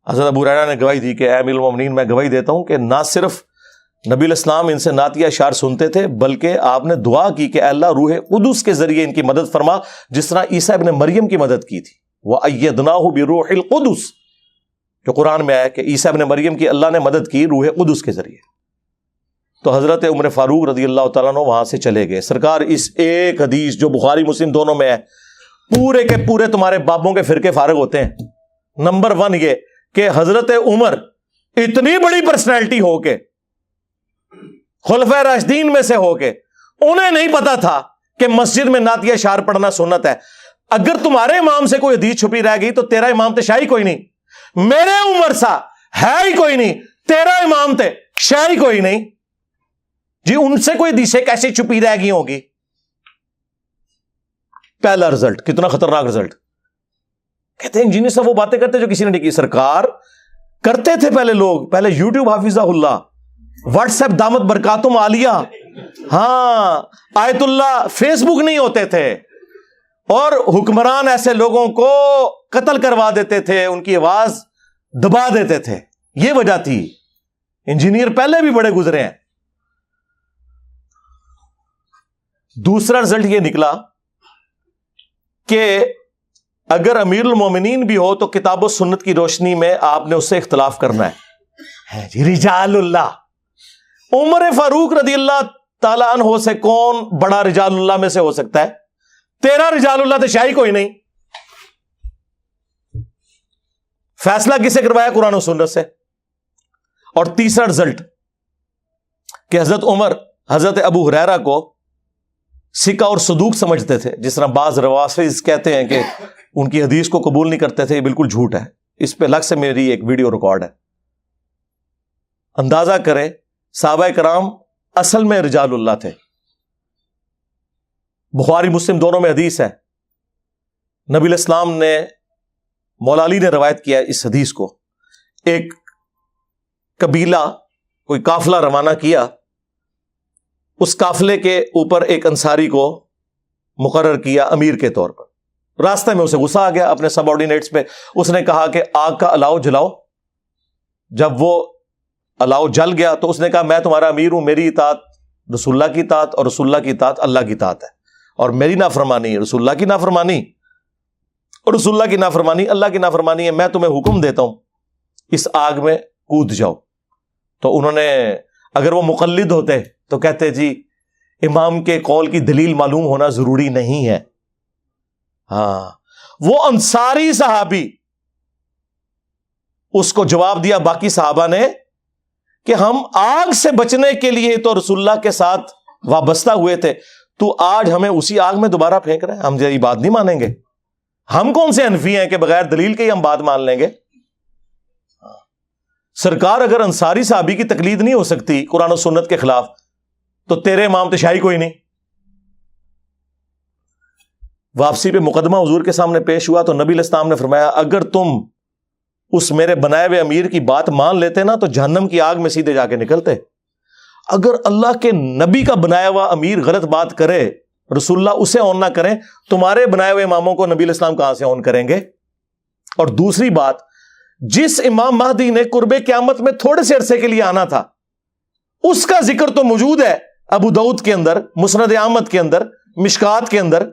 حضرت ابو ہریرہ نے گواہی دی کہ اے امیر المومنین، میں گواہی دیتا ہوں کہ نہ صرف نبی الاسلام ان سے نعتیہ اشعار سنتے تھے، بلکہ آپ نے دعا کی کہ اے اللہ روح قدس کے ذریعے ان کی مدد فرما، جس طرح عیسیٰ ابن مریم کی مدد کی تھی. وَأَيَّدْنَاهُ بِرُوحِ الْقُدُسِ، جو قرآن میں آیا کہ عیسیٰ ابن مریم کی اللہ نے مدد کی روح قدس کے ذریعے. تو حضرت عمر فاروق رضی اللہ تعالیٰ عنہ وہاں سے چلے گئے. سرکار اس ایک حدیث جو بخاری مسلم دونوں میں ہے، پورے کے پورے تمہارے بابوں کے فرقے فارغ ہوتے ہیں. نمبر 1 یہ کہ حضرت عمر اتنی بڑی پرسنالٹی ہو کے، خلفائے راشدین میں سے ہو کے، انہیں نہیں پتا تھا کہ مسجد میں نعتیہ اشعار پڑھنا سنت ہے. اگر تمہارے امام سے کوئی حدیث چھپی رہ گئی تو تیرا امام تے شاہی کوئی نہیں. میرے عمر سا ہے ہی کوئی نہیں، تیرا امام تے شاہی کوئی نہیں. جی ان سے کوئی حدیثیں کیسے چھپی رہ گئی ہوگی؟ پہلا رزلٹ کتنا خطرناک رزلٹ. کہتے ہیں انجینئر صاحب وہ باتیں کرتے جو کسی نے نہیں کی. سرکار کرتے تھے پہلے لوگ، پہلے یوٹیوب حافظہ اللہ، واٹس ایپ دامت برکاتم عالیہ، ہاں آیت اللہ، فیس بک نہیں ہوتے تھے، اور حکمران ایسے لوگوں کو قتل کروا دیتے تھے، ان کی آواز دبا دیتے تھے. یہ وجہ تھی. انجینئر پہلے بھی بڑے گزرے ہیں. دوسرا رزلٹ یہ نکلا کہ اگر امیر المومنین بھی ہو تو کتاب و سنت کی روشنی میں آپ نے اس سے اختلاف کرنا ہے. رجال اللہ، عمر فاروق رضی اللہ تعالیٰ عنہ سے کون بڑا رجال اللہ میں سے ہو سکتا ہے؟ تیرا رجال اللہ تو شاہی کوئی نہیں. فیصلہ کسے کروایا؟ قرآن و سنت سے. اور تیسرا رزلٹ کہ حضرت عمر حضرت ابو ہریرہ کو سکہ اور صدوق سمجھتے تھے، جس طرح بعض روافض کہتے ہیں کہ ان کی حدیث کو قبول نہیں کرتے تھے. یہ بالکل جھوٹ ہے. اس پہ الگ سے میری ایک ویڈیو ریکارڈ ہے. اندازہ کریں صحابہ کرام اصل میں رجال اللہ تھے. بخاری مسلم دونوں میں حدیث ہے. نبی الاسلام نے، مولا علی نے روایت کیا اس حدیث کو. ایک قبیلہ کوئی قافلہ روانہ کیا، اس قافلے کے اوپر ایک انصاری کو مقرر کیا امیر کے طور پر. راستہ میں اسے غصہ آ گیا اپنے سب آرڈینیٹس پہ. اس نے کہا کہ آگ کا الاؤ جلاؤ. جب وہ الاؤ جل گیا تو اس نے کہا میں تمہارا امیر ہوں، میری اطاعت رسول اللہ کی اطاعت اور رسول اللہ کی اطاعت اللہ کی اطاعت ہے، اور میری نافرمانی رسول اللہ کی نافرمانی اور رسول اللہ کی نافرمانی اللہ کی نافرمانی ہے. میں تمہیں حکم دیتا ہوں اس آگ میں کود جاؤ. تو انہوں نے، اگر وہ مقلد ہوتے تو کہتے جی امام کے قول کی دلیل معلوم ہونا ضروری نہیں ہے. ہاں وہ انصاری صحابی اس کو جواب دیا باقی صحابہ نے کہ ہم آگ سے بچنے کے لیے تو رسول اللہ کے ساتھ وابستہ ہوئے تھے، تو آج ہمیں اسی آگ میں دوبارہ پھینک رہے ہیں. ہم یہ بات نہیں مانیں گے. ہم کون سے حنفی ہیں کہ بغیر دلیل کے ہی ہم بات مان لیں گے؟ سرکار اگر انصاری صحابی کی تقلید نہیں ہو سکتی قرآن و سنت کے خلاف تو تیرے امام تشائی کوئی نہیں. واپسی پہ مقدمہ حضور کے سامنے پیش ہوا تو نبی علیہ السلام نے فرمایا اگر تم اس میرے بنائے ہوئے امیر کی بات مان لیتے نا تو جہنم کی آگ میں سیدھے جا کے نکلتے. اگر اللہ کے نبی کا بنایا ہوا امیر غلط بات کرے, رسول اللہ اسے آن نہ کریں, تمہارے بنائے ہوئے اماموں کو نبی علیہ السلام کہاں سے آن کریں گے؟ اور دوسری بات, جس امام مہدی نے قرب قیامت میں تھوڑے سے عرصے کے لیے آنا تھا اس کا ذکر تو موجود ہے ابو داؤد کے اندر, مسند احمد کے اندر, مشکات کے اندر,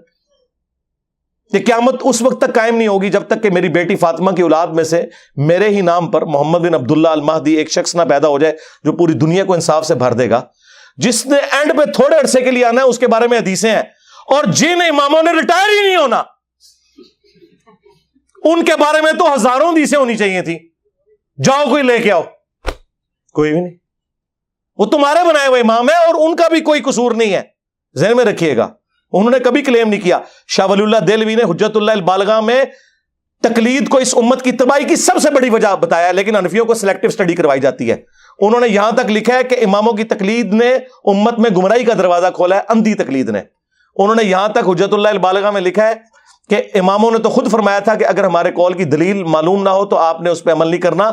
کہ قیامت اس وقت تک قائم نہیں ہوگی جب تک کہ میری بیٹی فاطمہ کی اولاد میں سے میرے ہی نام پر محمد بن عبداللہ المہدی ایک شخص نہ پیدا ہو جائے جو پوری دنیا کو انصاف سے بھر دے گا. جس نے اینڈ پہ تھوڑے عرصے کے لیے آنا ہے اس کے بارے میں حدیثیں ہیں, اور جن اماموں نے ریٹائر ہی نہیں ہونا ان کے بارے میں تو ہزاروں حدیثیں ہونی چاہیے تھی. جاؤ کوئی لے کے آؤ, کوئی بھی نہیں. وہ تمہارے بنائے ہوئے امام ہیں اور ان کا بھی کوئی قصور نہیں ہے, ذہن میں رکھیے گا. انہوں نے کبھی کلیم نہیں کیا. شاہ ولی اللہ دہلوی نے حجت اللہ البالغہ میں تقلید کو اس امت کی تباہی کی سب سے بڑی وجہ بتایا, لیکن حنفیوں کو سلیکٹو سٹڈی کروائی جاتی ہے. انہوں نے یہاں تک لکھا ہے کہ اماموں کی تقلید نے امت میں گمراہی کا دروازہ کھولا ہے, اندھی تقلید نے. انہوں نے یہاں تک حجت اللہ البالغہ میں لکھا ہے کہ اماموں نے تو خود فرمایا تھا کہ اگر ہمارے قول کی دلیل معلوم نہ ہو تو آپ نے اس پہ عمل نہیں کرنا.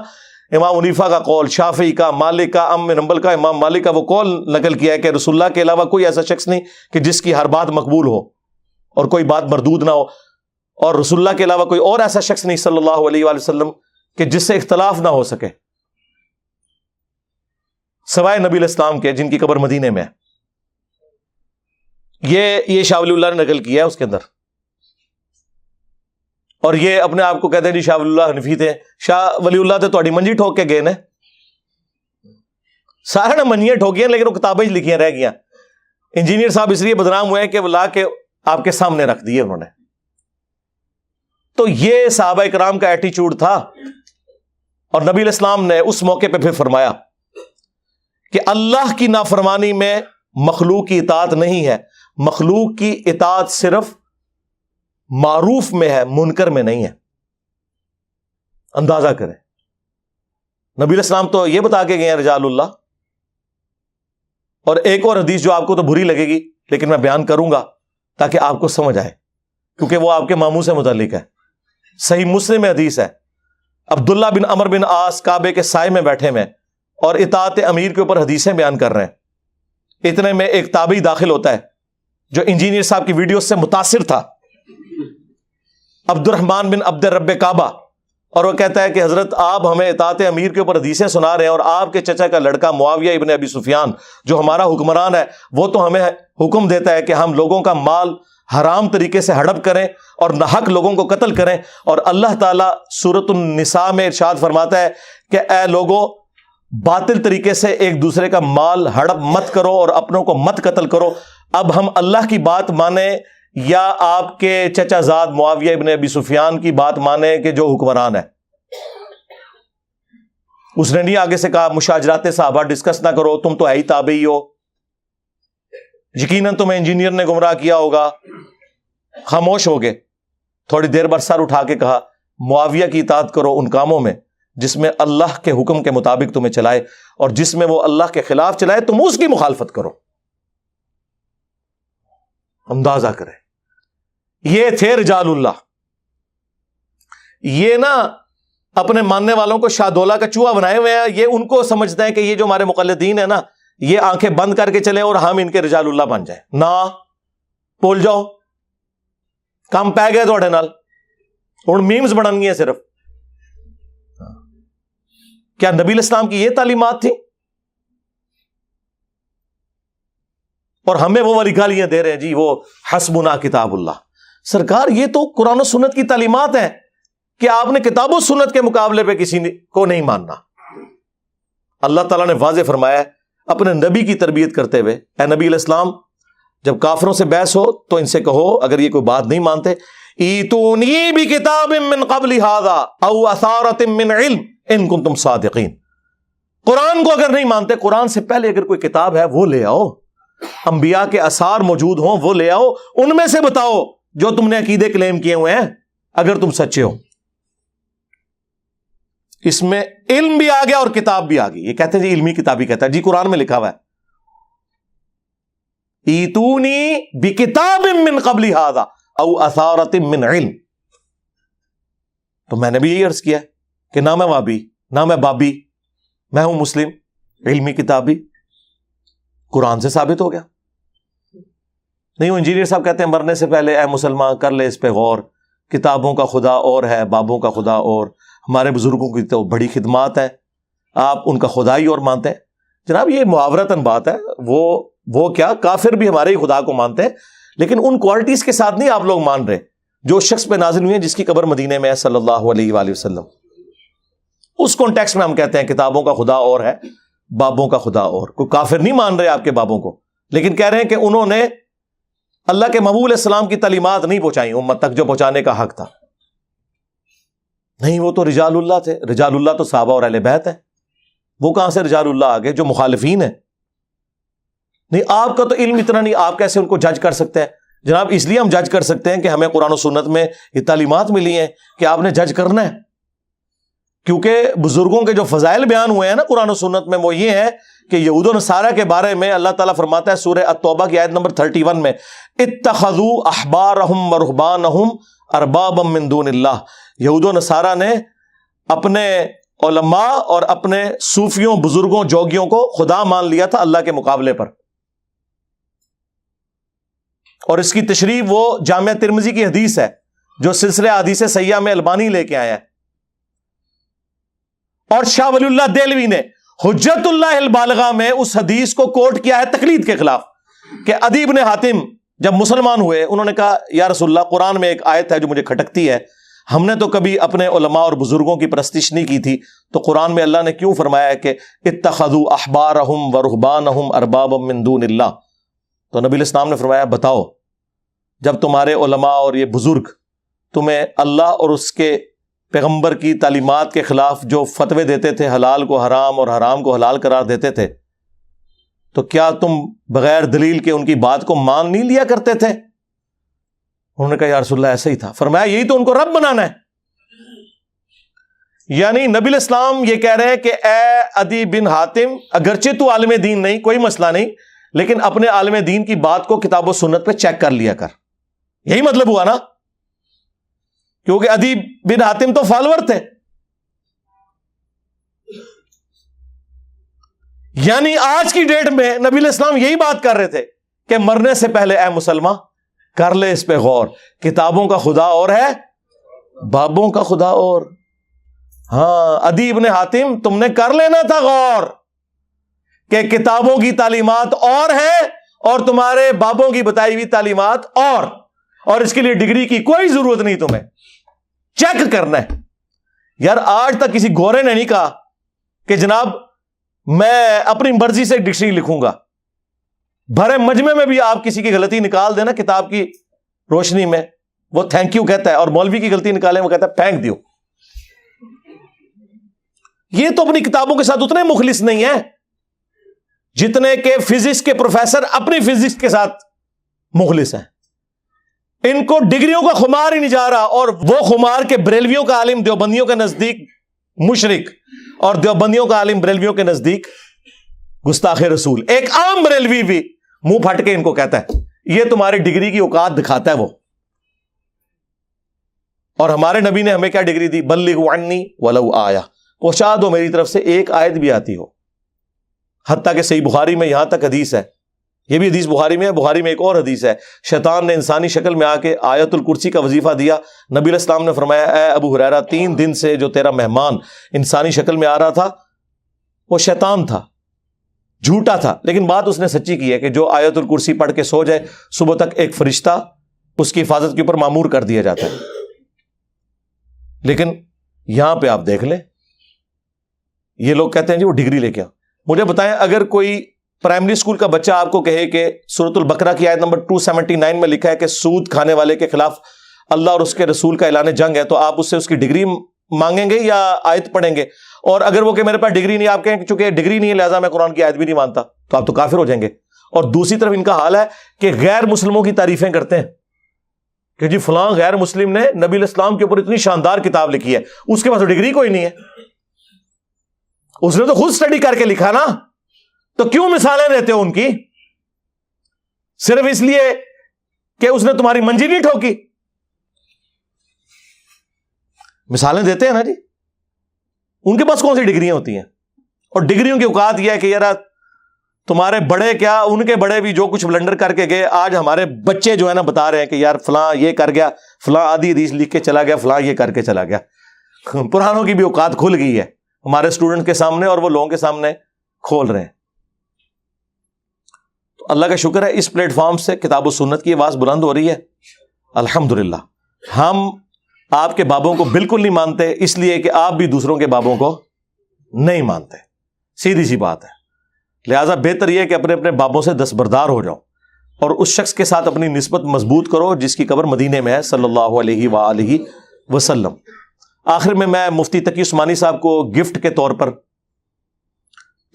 امام حنیفہ کا قول, شافعی کا, مالک کا, ام بن حنبل کا, امام مالک کا وہ قول نقل کیا ہے کہ رسول اللہ کے علاوہ کوئی ایسا شخص نہیں کہ جس کی ہر بات مقبول ہو اور کوئی بات مردود نہ ہو, اور رسول اللہ کے علاوہ کوئی اور ایسا شخص نہیں صلی اللہ علیہ وآلہ وسلم کہ جس سے اختلاف نہ ہو سکے سوائے نبی علیہ السلام کے جن کی قبر مدینے میں ہے. یہ شاہ ولی اللہ نے نقل کیا ہے اس کے اندر. اور یہ اپنے آپ کو کہتے ہیں جی شاہ ولی اللہ حنفی تھے. شاہ ولی اللہ تو تھوڑی منجی ٹھوک کے گئے نا, سارے نے منجیاں ٹھوکیاں لیکن وہ کتابیں لکھیاں رہ گیا. انجینئر صاحب اس لیے بدنام ہوئے ہیں کہ وہ لا کے آپ کے سامنے رکھ دیے انہوں نے. تو یہ صحابہ اکرام کا ایٹیچیوڈ تھا. اور نبی علیہ السلام نے اس موقع پہ پھر فرمایا کہ اللہ کی نافرمانی میں مخلوق کی اطاعت نہیں ہے, مخلوق کی اطاعت صرف معروف میں ہے, منکر میں نہیں ہے. اندازہ کریں, نبی علیہ السلام تو یہ بتا کے گئے ہیں رجال اللہ. اور ایک اور حدیث جو آپ کو تو بری لگے گی لیکن میں بیان کروں گا تاکہ آپ کو سمجھ آئے, کیونکہ وہ آپ کے ماموں سے متعلق ہے. صحیح مسلم میں حدیث ہے, عبداللہ بن عمر بن عاص کعبے کے سائے میں بیٹھے میں اور اطاعت امیر کے اوپر حدیثیں بیان کر رہے ہیں. اتنے میں ایک تابعی داخل ہوتا ہے جو انجینئر صاحب کی ویڈیو سے متاثر تھا, عبد الرحمن بن عبد الرب کعبہ, اور وہ کہتا ہے کہ حضرت آپ ہمیں اطاعت امیر کے اوپر حدیثیں سنا رہے ہیں اور آپ کے چچا کا لڑکا معاویہ ابن ابی سفیان جو ہمارا حکمران ہے وہ تو ہمیں حکم دیتا ہے کہ ہم لوگوں کا مال حرام طریقے سے ہڑپ کریں اور ناحق لوگوں کو قتل کریں, اور اللہ تعالیٰ سورۃ النساء میں ارشاد فرماتا ہے کہ اے لوگوں باطل طریقے سے ایک دوسرے کا مال ہڑپ مت کرو اور اپنوں کو مت قتل کرو. اب ہم اللہ کی بات مانیں یا آپ کے چچا زاد معاویہ ابن ابی سفیان کی بات مانیں کہ جو حکمران ہے؟ اس نے نہیں آگے سے کہا مشاجرات صحابہ ڈسکس نہ کرو, تم تو ہے ہی تابعی ہو, یقیناً تمہیں انجینئر نے گمراہ کیا ہوگا. خاموش ہو گئے. تھوڑی دیر بعد سر اٹھا کے کہا معاویہ کی اطاعت کرو ان کاموں میں جس میں اللہ کے حکم کے مطابق تمہیں چلائے, اور جس میں وہ اللہ کے خلاف چلائے تم اس کی مخالفت کرو. اندازہ کریں, یہ تھے رجال اللہ. یہ نا اپنے ماننے والوں کو شاہ دولہ کا چوہا بنائے ہوئے ہیں. یہ ان کو سمجھتے ہیں کہ یہ جو ہمارے مقلدین ہیں نا یہ آنکھیں بند کر کے چلے اور ہم ان کے رجال اللہ بن جائیں. نہ بول جاؤ, کام پہ گئے تھوڑے نال, ہن میمز بنن گے صرف. کیا نبی علیہ السلام کی یہ تعلیمات تھی؟ اور ہمیں وہ والی گالیاں دے رہے ہیں جی وہ حسبنا کتاب اللہ. سرکار یہ تو قرآن و سنت کی تعلیمات ہیں کہ آپ نے کتاب و سنت کے مقابلے پہ کسی کو نہیں ماننا. اللہ تعالیٰ نے واضح فرمایا ہے اپنے نبی کی تربیت کرتے ہوئے, اے نبی علیہ السلام جب کافروں سے بحث ہو تو ان سے کہو اگر یہ کوئی بات نہیں مانتے ایتونی بکتاب من قبل ھذا او اثارۃ من علم ان کنتم صادقین. قرآن کو اگر نہیں مانتے, قرآن سے پہلے اگر کوئی کتاب ہے وہ لے آؤ. انبیاء کے آثار موجود ہوں وہ لے آؤ, ان میں سے بتاؤ جو تم نے عقیدے کلیم کیے ہوئے ہیں اگر تم سچے ہو. اس میں علم بھی آ گیا اور کتاب بھی آ گئی. یہ کہتے ہیں جی علمی کتاب ہی کہتا ہے, جی قرآن میں لکھا ہوا ہے ایتونی بکتاب من قبل ھذا او اثارۃ من علم. تو میں نے بھی یہی عرض کیا کہ نہ میں وابی نہ میں بابی, میں ہوں مسلم. علمی کتاب بھی قرآن سے ثابت ہو گیا. نہیں وہ انجینئر صاحب کہتے ہیں مرنے سے پہلے اے مسلمان کر لے اس پہ غور, کتابوں کا خدا اور ہے بابوں کا خدا اور, ہمارے بزرگوں کی تو بڑی خدمات ہے, آپ ان کا خدا ہی اور مانتے ہیں. جناب یہ محاورتاً بات ہے, وہ کیا کافر بھی ہمارے ہی خدا کو مانتے ہیں, لیکن ان کوالٹیز کے ساتھ نہیں آپ لوگ مان رہے جو شخص پہ نازل ہوئی ہیں جس کی قبر مدینے میں ہے صلی اللہ علیہ وآلہ وسلم. اس کانٹیکسٹ میں ہم کہتے ہیں کتابوں کا خدا اور ہے بابوں کا خدا اور. کوئی کافر نہیں مان رہے آپ کے بابوں کو, لیکن کہہ رہے ہیں کہ انہوں نے اللہ کے محبوب علیہ السلام کی تعلیمات نہیں پہنچائی امت تک جو پہنچانے کا حق تھا. نہیں وہ تو رجال اللہ تھے, رجال اللہ تو صحابہ اور اہل بیت ہیں, وہ کہاں سے رجال اللہ آگے جو مخالفین ہیں. نہیں آپ کا تو علم اتنا نہیں, آپ کیسے ان کو جج کر سکتے ہیں؟ جناب اس لیے ہم جج کر سکتے ہیں کہ ہمیں قرآن و سنت میں یہ تعلیمات ملی ہیں کہ آپ نے جج کرنا ہے, کیونکہ بزرگوں کے جو فضائل بیان ہوئے ہیں نا قرآن و سنت میں وہ یہ ہے کہ یہود و نصارہ کے بارے میں اللہ تعالیٰ فرماتا ہے سورہ التوبہ کی آیت نمبر 31 میں اتخذوا احبارہم ورہبانہم اربابا من دون اللہ. یہود و نصارہ نے اپنے علماء اور اپنے صوفیوں بزرگوں جوگیوں کو خدا مان لیا تھا اللہ کے مقابلے پر. اور اس کی تشریح وہ جامعہ ترمذی کی حدیث ہے جو سلسلہ احادیث صحیحہ میں البانی لے کے آیا ہے. اور شاہ ولی اللہ دہلوی نے حجت اللہ البالغہ میں اس حدیث کو کوٹ کیا ہے تقلید کے خلاف کہ عدی بن حاتم جب مسلمان ہوئے انہوں نے کہا یا رسول اللہ قرآن میں ایک آیت ہے جو مجھے کھٹکتی ہے, ہم نے تو کبھی اپنے علماء اور بزرگوں کی پرستش نہیں کی تھی, تو قرآن میں اللہ نے کیوں فرمایا ہے کہ اتخذوا احبارہم ورہبانہم اربابا من دون اللہ. تو نبی الاسلام نے فرمایا بتاؤ جب تمہارے علماء اور یہ بزرگ تمہیں اللہ اور اس کے پیغمبر کی تعلیمات کے خلاف جو فتوے دیتے تھے, حلال کو حرام اور حرام کو حلال قرار دیتے تھے, تو کیا تم بغیر دلیل کے ان کی بات کو مان نہیں لیا کرتے تھے؟ انہوں نے کہا یا رسول اللہ ایسا ہی تھا. فرمایا یہی تو ان کو رب بنانا ہے. یعنی نبی الاسلام یہ کہہ رہے ہیں کہ اے عدی بن حاتم اگرچہ تو عالم دین نہیں کوئی مسئلہ نہیں, لیکن اپنے عالم دین کی بات کو کتاب و سنت پہ چیک کر لیا کر. یہی مطلب ہوا نا, کیونکہ عدی بن حاتم تو فالوور تھے. یعنی آج کی ڈیٹ میں نبی علیہ السلام یہی بات کر رہے تھے کہ مرنے سے پہلے اے مسلمان کر لے اس پہ غور, کتابوں کا خدا اور ہے بابوں کا خدا اور. ہاں عدی بن حاتم تم نے کر لینا تھا غور کہ کتابوں کی تعلیمات اور ہیں اور تمہارے بابوں کی بتائی ہوئی تعلیمات اور اس کے لیے ڈگری کی کوئی ضرورت نہیں, تمہیں چیک کرنا ہے. یار آج تک کسی گورے نے نہیں کہا کہ جناب میں اپنی مرضی سے ایک ڈکشنری لکھوں گا. بھرے مجمع میں بھی آپ کسی کی غلطی نکال دینا کتاب کی روشنی میں, وہ تھینک یو کہتا ہے, اور مولوی کی غلطی نکالے وہ کہتا ہے پھینک دیو. یہ تو اپنی کتابوں کے ساتھ اتنے مخلص نہیں ہیں جتنے کہ فزکس کے پروفیسر اپنی فزکس کے ساتھ مخلص ہیں. ان کو ڈگریوں کا خمار ہی نہیں جا رہا, اور وہ خمار کے بریلویوں کا عالم دیوبندیوں کے نزدیک مشرک اور دیوبندیوں کا عالم بریلویوں کے نزدیک گستاخ رسول. ایک عام بریلوی بھی منہ پھٹ کے ان کو کہتا ہے یہ تمہاری ڈگری کی اوقات دکھاتا ہے وہ. اور ہمارے نبی نے ہمیں کیا ڈگری دی؟ بلغوا عنی ولو آیا, پہنچا دو میری طرف سے ایک آیت بھی آتی ہو. حتیٰ کہ صحیح بخاری میں یہاں تک حدیث ہے, یہ بھی حدیث بخاری میں ہے, بخاری میں ایک اور حدیث ہے, شیطان نے انسانی شکل میں آ کے آیت الکرسی کا وظیفہ دیا. نبی علیہ السلام نے فرمایا اے ابو ہریرہ 3 دن سے جو تیرا مہمان انسانی شکل میں آ رہا تھا وہ شیطان تھا, جھوٹا تھا, لیکن بات اس نے سچی کی ہے کہ جو آیت الکرسی پڑھ کے سو جائے صبح تک ایک فرشتہ اس کی حفاظت کے اوپر مامور کر دیا جاتا ہے. لیکن یہاں پہ آپ دیکھ لیں یہ لوگ کہتے ہیں جی وہ ڈگری لے کے آؤ. مجھے بتائیں اگر کوئی پرائمری اسکول کا بچہ آپ کو کہے کہ سورۃ البقرہ کی آیت نمبر 279 میں لکھا ہے کہ سود کھانے والے کے خلاف اللہ اور اس کے رسول کا اعلان جنگ ہے, تو آپ اس سے اس کی ڈگری مانگیں گے یا آیت پڑھیں گے؟ اور اگر وہ کہ میرے پاس ڈگری نہیں, آپ کہیں کہ چونکہ ڈگری نہیں ہے لہٰذا میں قرآن کی آیت بھی نہیں مانتا, تو آپ تو کافر ہو جائیں گے. اور دوسری طرف ان کا حال ہے کہ غیر مسلموں کی تعریفیں کرتے ہیں کہ جی فلاں غیر مسلم نے نبی علیہ السلام کے اوپر اتنی شاندار کتاب لکھی ہے، اس کے پاس ڈگری کوئی نہیں ہے، اس نے تو خود اسٹڈی کر کے لکھا نا، تو کیوں مثالیں دیتے ہو ان کی؟ صرف اس لیے کہ اس نے تمہاری منجی نہیں ٹھوکی؟ مثالیں دیتے ہیں نا جی، ان کے پاس کون سی ڈگریاں ہوتی ہیں؟ اور ڈگریوں کی اوقات یہ ہے کہ یار تمہارے بڑے کیا، ان کے بڑے بھی جو کچھ بلنڈر کر کے گئے، آج ہمارے بچے جو ہے نا بتا رہے ہیں کہ یار فلاں یہ کر گیا، فلاں آدھی حدیث لکھ کے چلا گیا، فلاں یہ کر کے چلا گیا۔ پرانوں کی بھی اوقات کھل گئی ہے ہمارے اسٹوڈنٹ کے سامنے، اور وہ لوگوں کے سامنے کھول رہے ہیں۔ تو اللہ کا شکر ہے اس پلیٹ فارم سے کتاب و سنت کی آواز بلند ہو رہی ہے الحمدللہ۔ ہم آپ کے بابوں کو بالکل نہیں مانتے، اس لیے کہ آپ بھی دوسروں کے بابوں کو نہیں مانتے، سیدھی سی بات ہے۔ لہٰذا بہتر یہ ہے کہ اپنے اپنے بابوں سے دستبردار ہو جاؤ اور اس شخص کے ساتھ اپنی نسبت مضبوط کرو جس کی قبر مدینے میں ہے صلی اللہ علیہ وآلہ وسلم۔ آخر میں مفتی تقی عثمانی صاحب کو گفٹ کے طور پر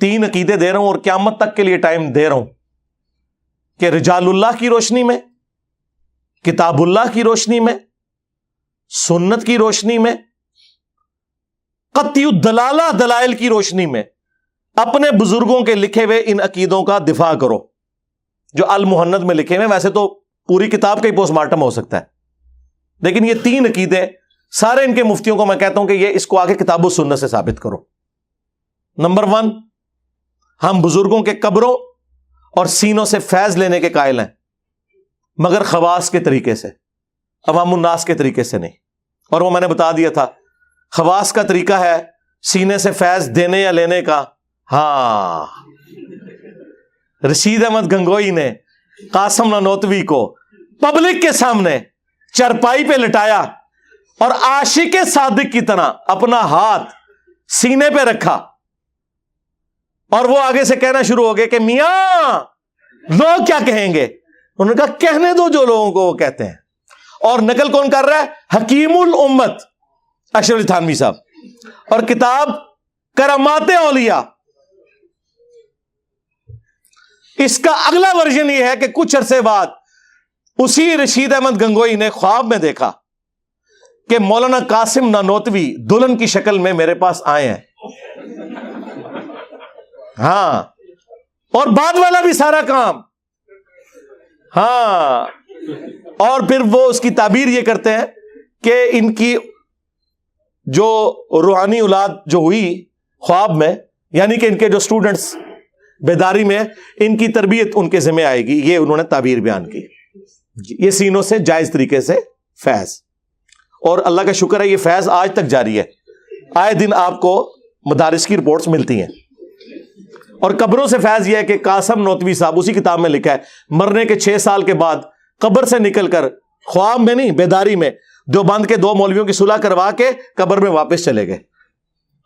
3 عقیدے دے رہا ہوں، اور قیامت تک کے لیے ٹائم دے رہا ہوں کہ رجال اللہ کی روشنی میں، کتاب اللہ کی روشنی میں، سنت کی روشنی میں، قطعی الدلالہ دلائل کی روشنی میں اپنے بزرگوں کے لکھے ہوئے ان عقیدوں کا دفاع کرو جو المہند میں لکھے ہوئے۔ ویسے تو پوری کتاب کا ہی پوسٹ مارٹم ہو سکتا ہے، لیکن یہ 3 عقیدے سارے ان کے مفتیوں کو میں کہتا ہوں کہ یہ اس کو آگے کتاب و سنت سے ثابت کرو۔ نمبر 1، ہم بزرگوں کے قبروں اور سینوں سے فیض لینے کے قائل ہیں، مگر خواص کے طریقے سے، عوام الناس کے طریقے سے نہیں۔ اور وہ میں نے بتا دیا تھا، خواص کا طریقہ ہے سینے سے فیض دینے یا لینے کا۔ ہاں، رشید احمد گنگوئی نے قاسم نانوتوی کو پبلک کے سامنے چرپائی پہ لٹایا اور عاشق صادق کی طرح اپنا ہاتھ سینے پہ رکھا، اور وہ آگے سے کہنا شروع ہو گئے کہ میاں لوگ کیا کہیں گے؟ انہوں نے کہا کہنے دو جو لوگوں کو وہ کہتے ہیں۔ اور نقل کون کر رہا ہے؟ حکیم الامت اشرف علی تھانوی صاحب، اور کتاب کرامات اولیاء۔ اس کا اگلا ورژن یہ ہے کہ کچھ عرصے بعد اسی رشید احمد گنگوئی نے خواب میں دیکھا کہ مولانا قاسم نانوتوی دلہن کی شکل میں میرے پاس آئے ہیں۔ ہاں، اور بعد والا بھی سارا کام۔ ہاں، اور پھر وہ اس کی تعبیر یہ کرتے ہیں کہ ان کی جو روحانی اولاد جو ہوئی خواب میں، یعنی کہ ان کے جو اسٹوڈنٹس بیداری میں، ان کی تربیت ان کے ذمہ آئے گی، یہ انہوں نے تعبیر بیان کی۔ یہ سینوں سے جائز طریقے سے فیض، اور اللہ کا شکر ہے یہ فیض آج تک جاری ہے، آئے دن آپ کو مدارس کی رپورٹس ملتی ہیں۔ اور قبروں سے فیض یہ ہے کہ قاسم نانوتوی صاحب اسی کتاب میں لکھا ہے مرنے کے 6 سال کے بعد قبر سے نکل کر، خواب میں نہیں بیداری میں، دیوبند کے 2 مولویوں کی صلح کروا کے قبر میں واپس چلے گئے،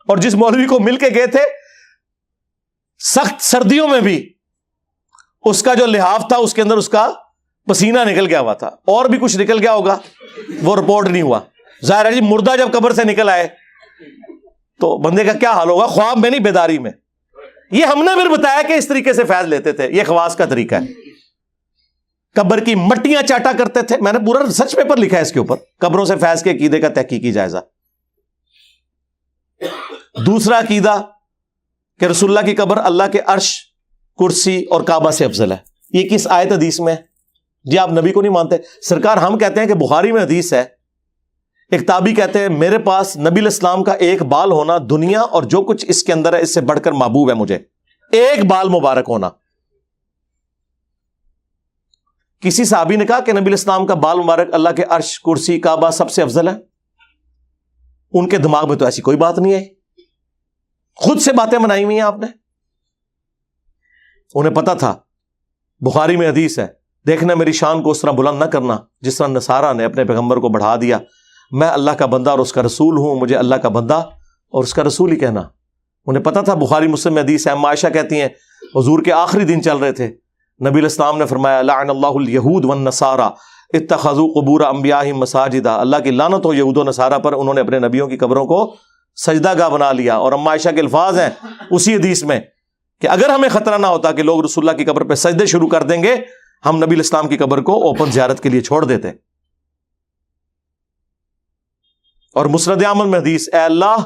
اور جس مولوی کو مل کے گئے تھے سخت سردیوں میں بھی اس کا جو لحاف تھا اس کے اندر اس کا پسینہ نکل گیا ہوا تھا، اور بھی کچھ نکل گیا ہوگا، وہ رپورٹ نہیں ہوا۔ ظاہر ہے جی مردہ جب قبر سے نکل آئے تو بندے کا کیا حال ہوگا، خواب میں نہیں بیداری میں۔ یہ ہم نے پھر بتایا کہ اس طریقے سے فیض لیتے تھے، یہ خواص کا طریقہ ہے۔ قبر کی مٹیاں چاٹا کرتے تھے، میں نے پورا ریسرچ پیپر لکھا ہے اس کے اوپر، قبروں سے فیض کے عقیدے کا تحقیقی جائزہ۔ دوسرا عقیدہ کہ رسول اللہ کی قبر اللہ کے عرش، کرسی اور کعبہ سے افضل ہے۔ یہ کس آیت حدیث میں؟ جی آپ نبی کو نہیں مانتے؟ سرکار ہم کہتے ہیں کہ بخاری میں حدیث ہے، ایک تابعی کہتے ہیں میرے پاس نبی علیہ السلام کا ایک بال ہونا دنیا اور جو کچھ اس کے اندر ہے اس سے بڑھ کر محبوب ہے مجھے، ایک بال مبارک ہونا۔ کسی صحابی نے کہا کہ نبی علیہ السلام کا بال مبارک اللہ کے عرش، کرسی، کعبہ سب سے افضل ہے؟ ان کے دماغ میں تو ایسی کوئی بات نہیں ہے، خود سے باتیں بنائی ہوئی ہیں آپ نے۔ انہیں پتا تھا، بخاری میں حدیث ہے، دیکھنا میری شان کو اس طرح بلند نہ کرنا جس طرح نصارہ نے اپنے پیغمبر کو بڑھا دیا، میں اللہ کا بندہ اور اس کا رسول ہوں، مجھے اللہ کا بندہ اور اس کا رسول ہی کہنا۔ انہیں پتا تھا، بخاری مسلم میں حدیث ہے، اما عائشہ کہتی ہیں حضور کے آخری دن چل رہے تھے، نبی علیہ السلام نے فرمایا لعن اللہ الیہود والنصارى اتخذوا قبور انبیائہم مساجدا، اللہ کی لعنت ہو یہود و نصارہ پر، انہوں نے اپنے نبیوں کی قبروں کو سجدہ گاہ بنا لیا۔ اور اما عائشہ کے الفاظ ہیں اسی حدیث میں کہ اگر ہمیں خطرہ نہ ہوتا کہ لوگ رسول اللہ کی قبر پہ سجدے شروع کر دیں گے، ہم نبی الاسلام کی قبر کو اوپن زیارت کے لیے چھوڑ دیتے. اور مسند احمد میں حدیث، اے اللہ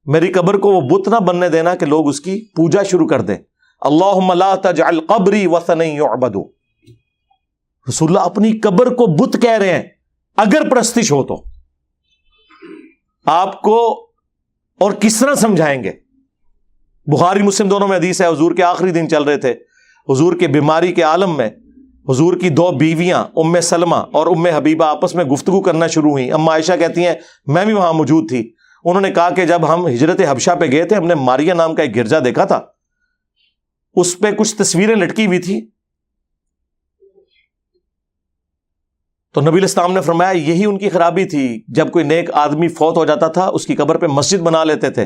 میری قبر کو وہ بت نہ بننے دینا کہ لوگ اس کی پوجا شروع کر دیں. اللہم لا تجعل قبری وثنا یعبد. رسول اللہ اپنی قبر کو بت کہہ رہے ہیں. اگر پرستش ہو تو آپ کو اور کس طرح سمجھائیں گے؟ بخاری مسلم دونوں میں حدیث ہے، حضور کے آخری دن چل رہے تھے، حضور کے بیماری کے عالم میں حضور کی دو بیویاں ام سلمہ اور ام حبیبہ آپس میں گفتگو کرنا شروع ہوئی. اما عائشہ کہتی ہیں میں بھی وہاں موجود تھی. انہوں نے کہا کہ جب ہم ہجرت حبشہ پہ گئے تھے، ہم نے ماریا نام کا ایک گرجا دیکھا تھا، اس پہ کچھ تصویریں لٹکی ہوئی تھی. تو نبی الاسلام نے فرمایا یہی ان کی خرابی تھی. جب کوئی نیک آدمی فوت ہو جاتا تھا اس کی قبر پہ مسجد بنا لیتے تھے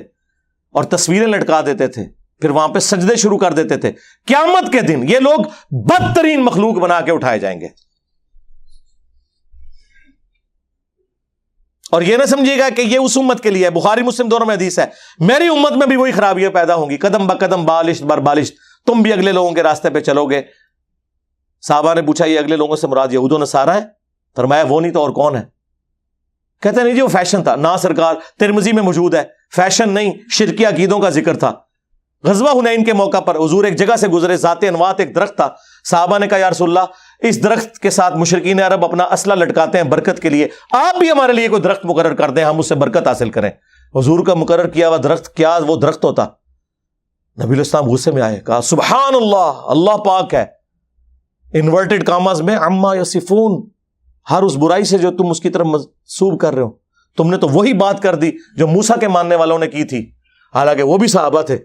اور تصویریں لٹکا دیتے تھے، پھر وہاں پہ سجدے شروع کر دیتے تھے. قیامت کے دن یہ لوگ بدترین مخلوق بنا کے اٹھائے جائیں گے. اور یہ نہ سمجھیے گا کہ یہ اس امت کے لیے ہے. بخاری مسلم دونوں میں حدیث ہے، میری امت میں بھی وہی خرابیاں پیدا ہوں گی، قدم بقدم بالشت بر بالشت، تم بھی اگلے لوگوں کے راستے پہ چلو گے. صحابہ نے پوچھا یہ اگلے لوگوں سے مراد یہود و نصارہ ہے؟ فرمایا وہ نہیں تو اور کون ہے؟ کہتے نہیں جی وہ فیشن تھا. نہ سرکار، ترمذی میں موجود ہے، فیشن نہیں شرکی عقیدوں کا ذکر تھا. غزوہ حنین کے موقع پر حضور ایک جگہ سے گزرے، ذات انوات ایک درخت تھا. صحابہ نے کہا یا رسول اللہ اس درخت کے ساتھ مشرکین عرب اپنا اسلحہ لٹکاتے ہیں برکت کے لیے، آپ بھی ہمارے لیے کوئی درخت مقرر کر دیں، ہم اس سے برکت حاصل کریں. حضور کا مقرر کیا ہوا درخت کیا وہ درخت ہوتا؟ نبی الاسلام غصے میں آئے، کہا سبحان اللہ، اللہ پاک ہے، انورٹڈ کاماز میں عما یصفون، ہر اس برائی سے جو تم اس کی طرف منسوب کر رہے ہو. تم نے تو وہی بات کر دی جو موسیٰ کے ماننے والوں نے کی تھی، حالانکہ وہ بھی صحابہ تھے.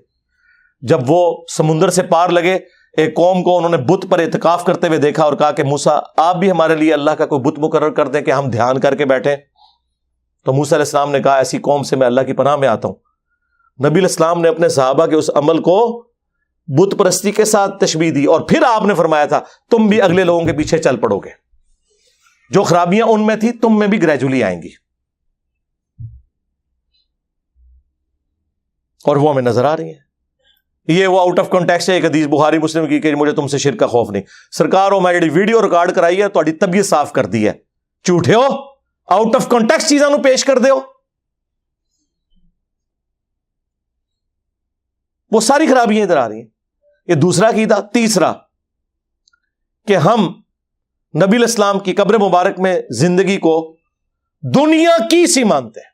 جب وہ سمندر سے پار لگے، ایک قوم کو انہوں نے بت پر اعتکاف کرتے ہوئے دیکھا اور کہا کہ موسیٰ آپ بھی ہمارے لیے اللہ کا کوئی بت مقرر کر دیں کہ ہم دھیان کر کے بیٹھیں. تو موسیٰ علیہ السلام نے کہا ایسی قوم سے میں اللہ کی پناہ میں آتا ہوں. نبی علیہ السلام نے اپنے صحابہ کے اس عمل کو بت پرستی کے ساتھ تشبیہ دی، اور پھر آپ نے فرمایا تھا تم بھی اگلے لوگوں کے پیچھے چل پڑو گے، جو خرابیاں ان میں تھی تم میں بھی گریجولی آئیں گی. اور وہ ہمیں نظر آ رہی ہیں. یہ وہ آؤٹ آف کانٹیکسٹ ہے ایک حدیث بخاری مسلم کی کہ مجھے تم سے شرک کا خوف نہیں. سرکار ہو میں جڑی ویڈیو ریکارڈ کرائی ہے تہاڈی طبیعت صاف کر دی ہے، جھوٹے ہو، آؤٹ آف کانٹیکسٹ چیزاں نو پیش کر دے ہو. وہ ساری خرابیاں ادھر آ رہی ہیں. یہ دوسرا عقیدہ. تیسرا کہ ہم نبی الاسلام کی قبر مبارک میں زندگی کو دنیا کی سی مانتے ہیں.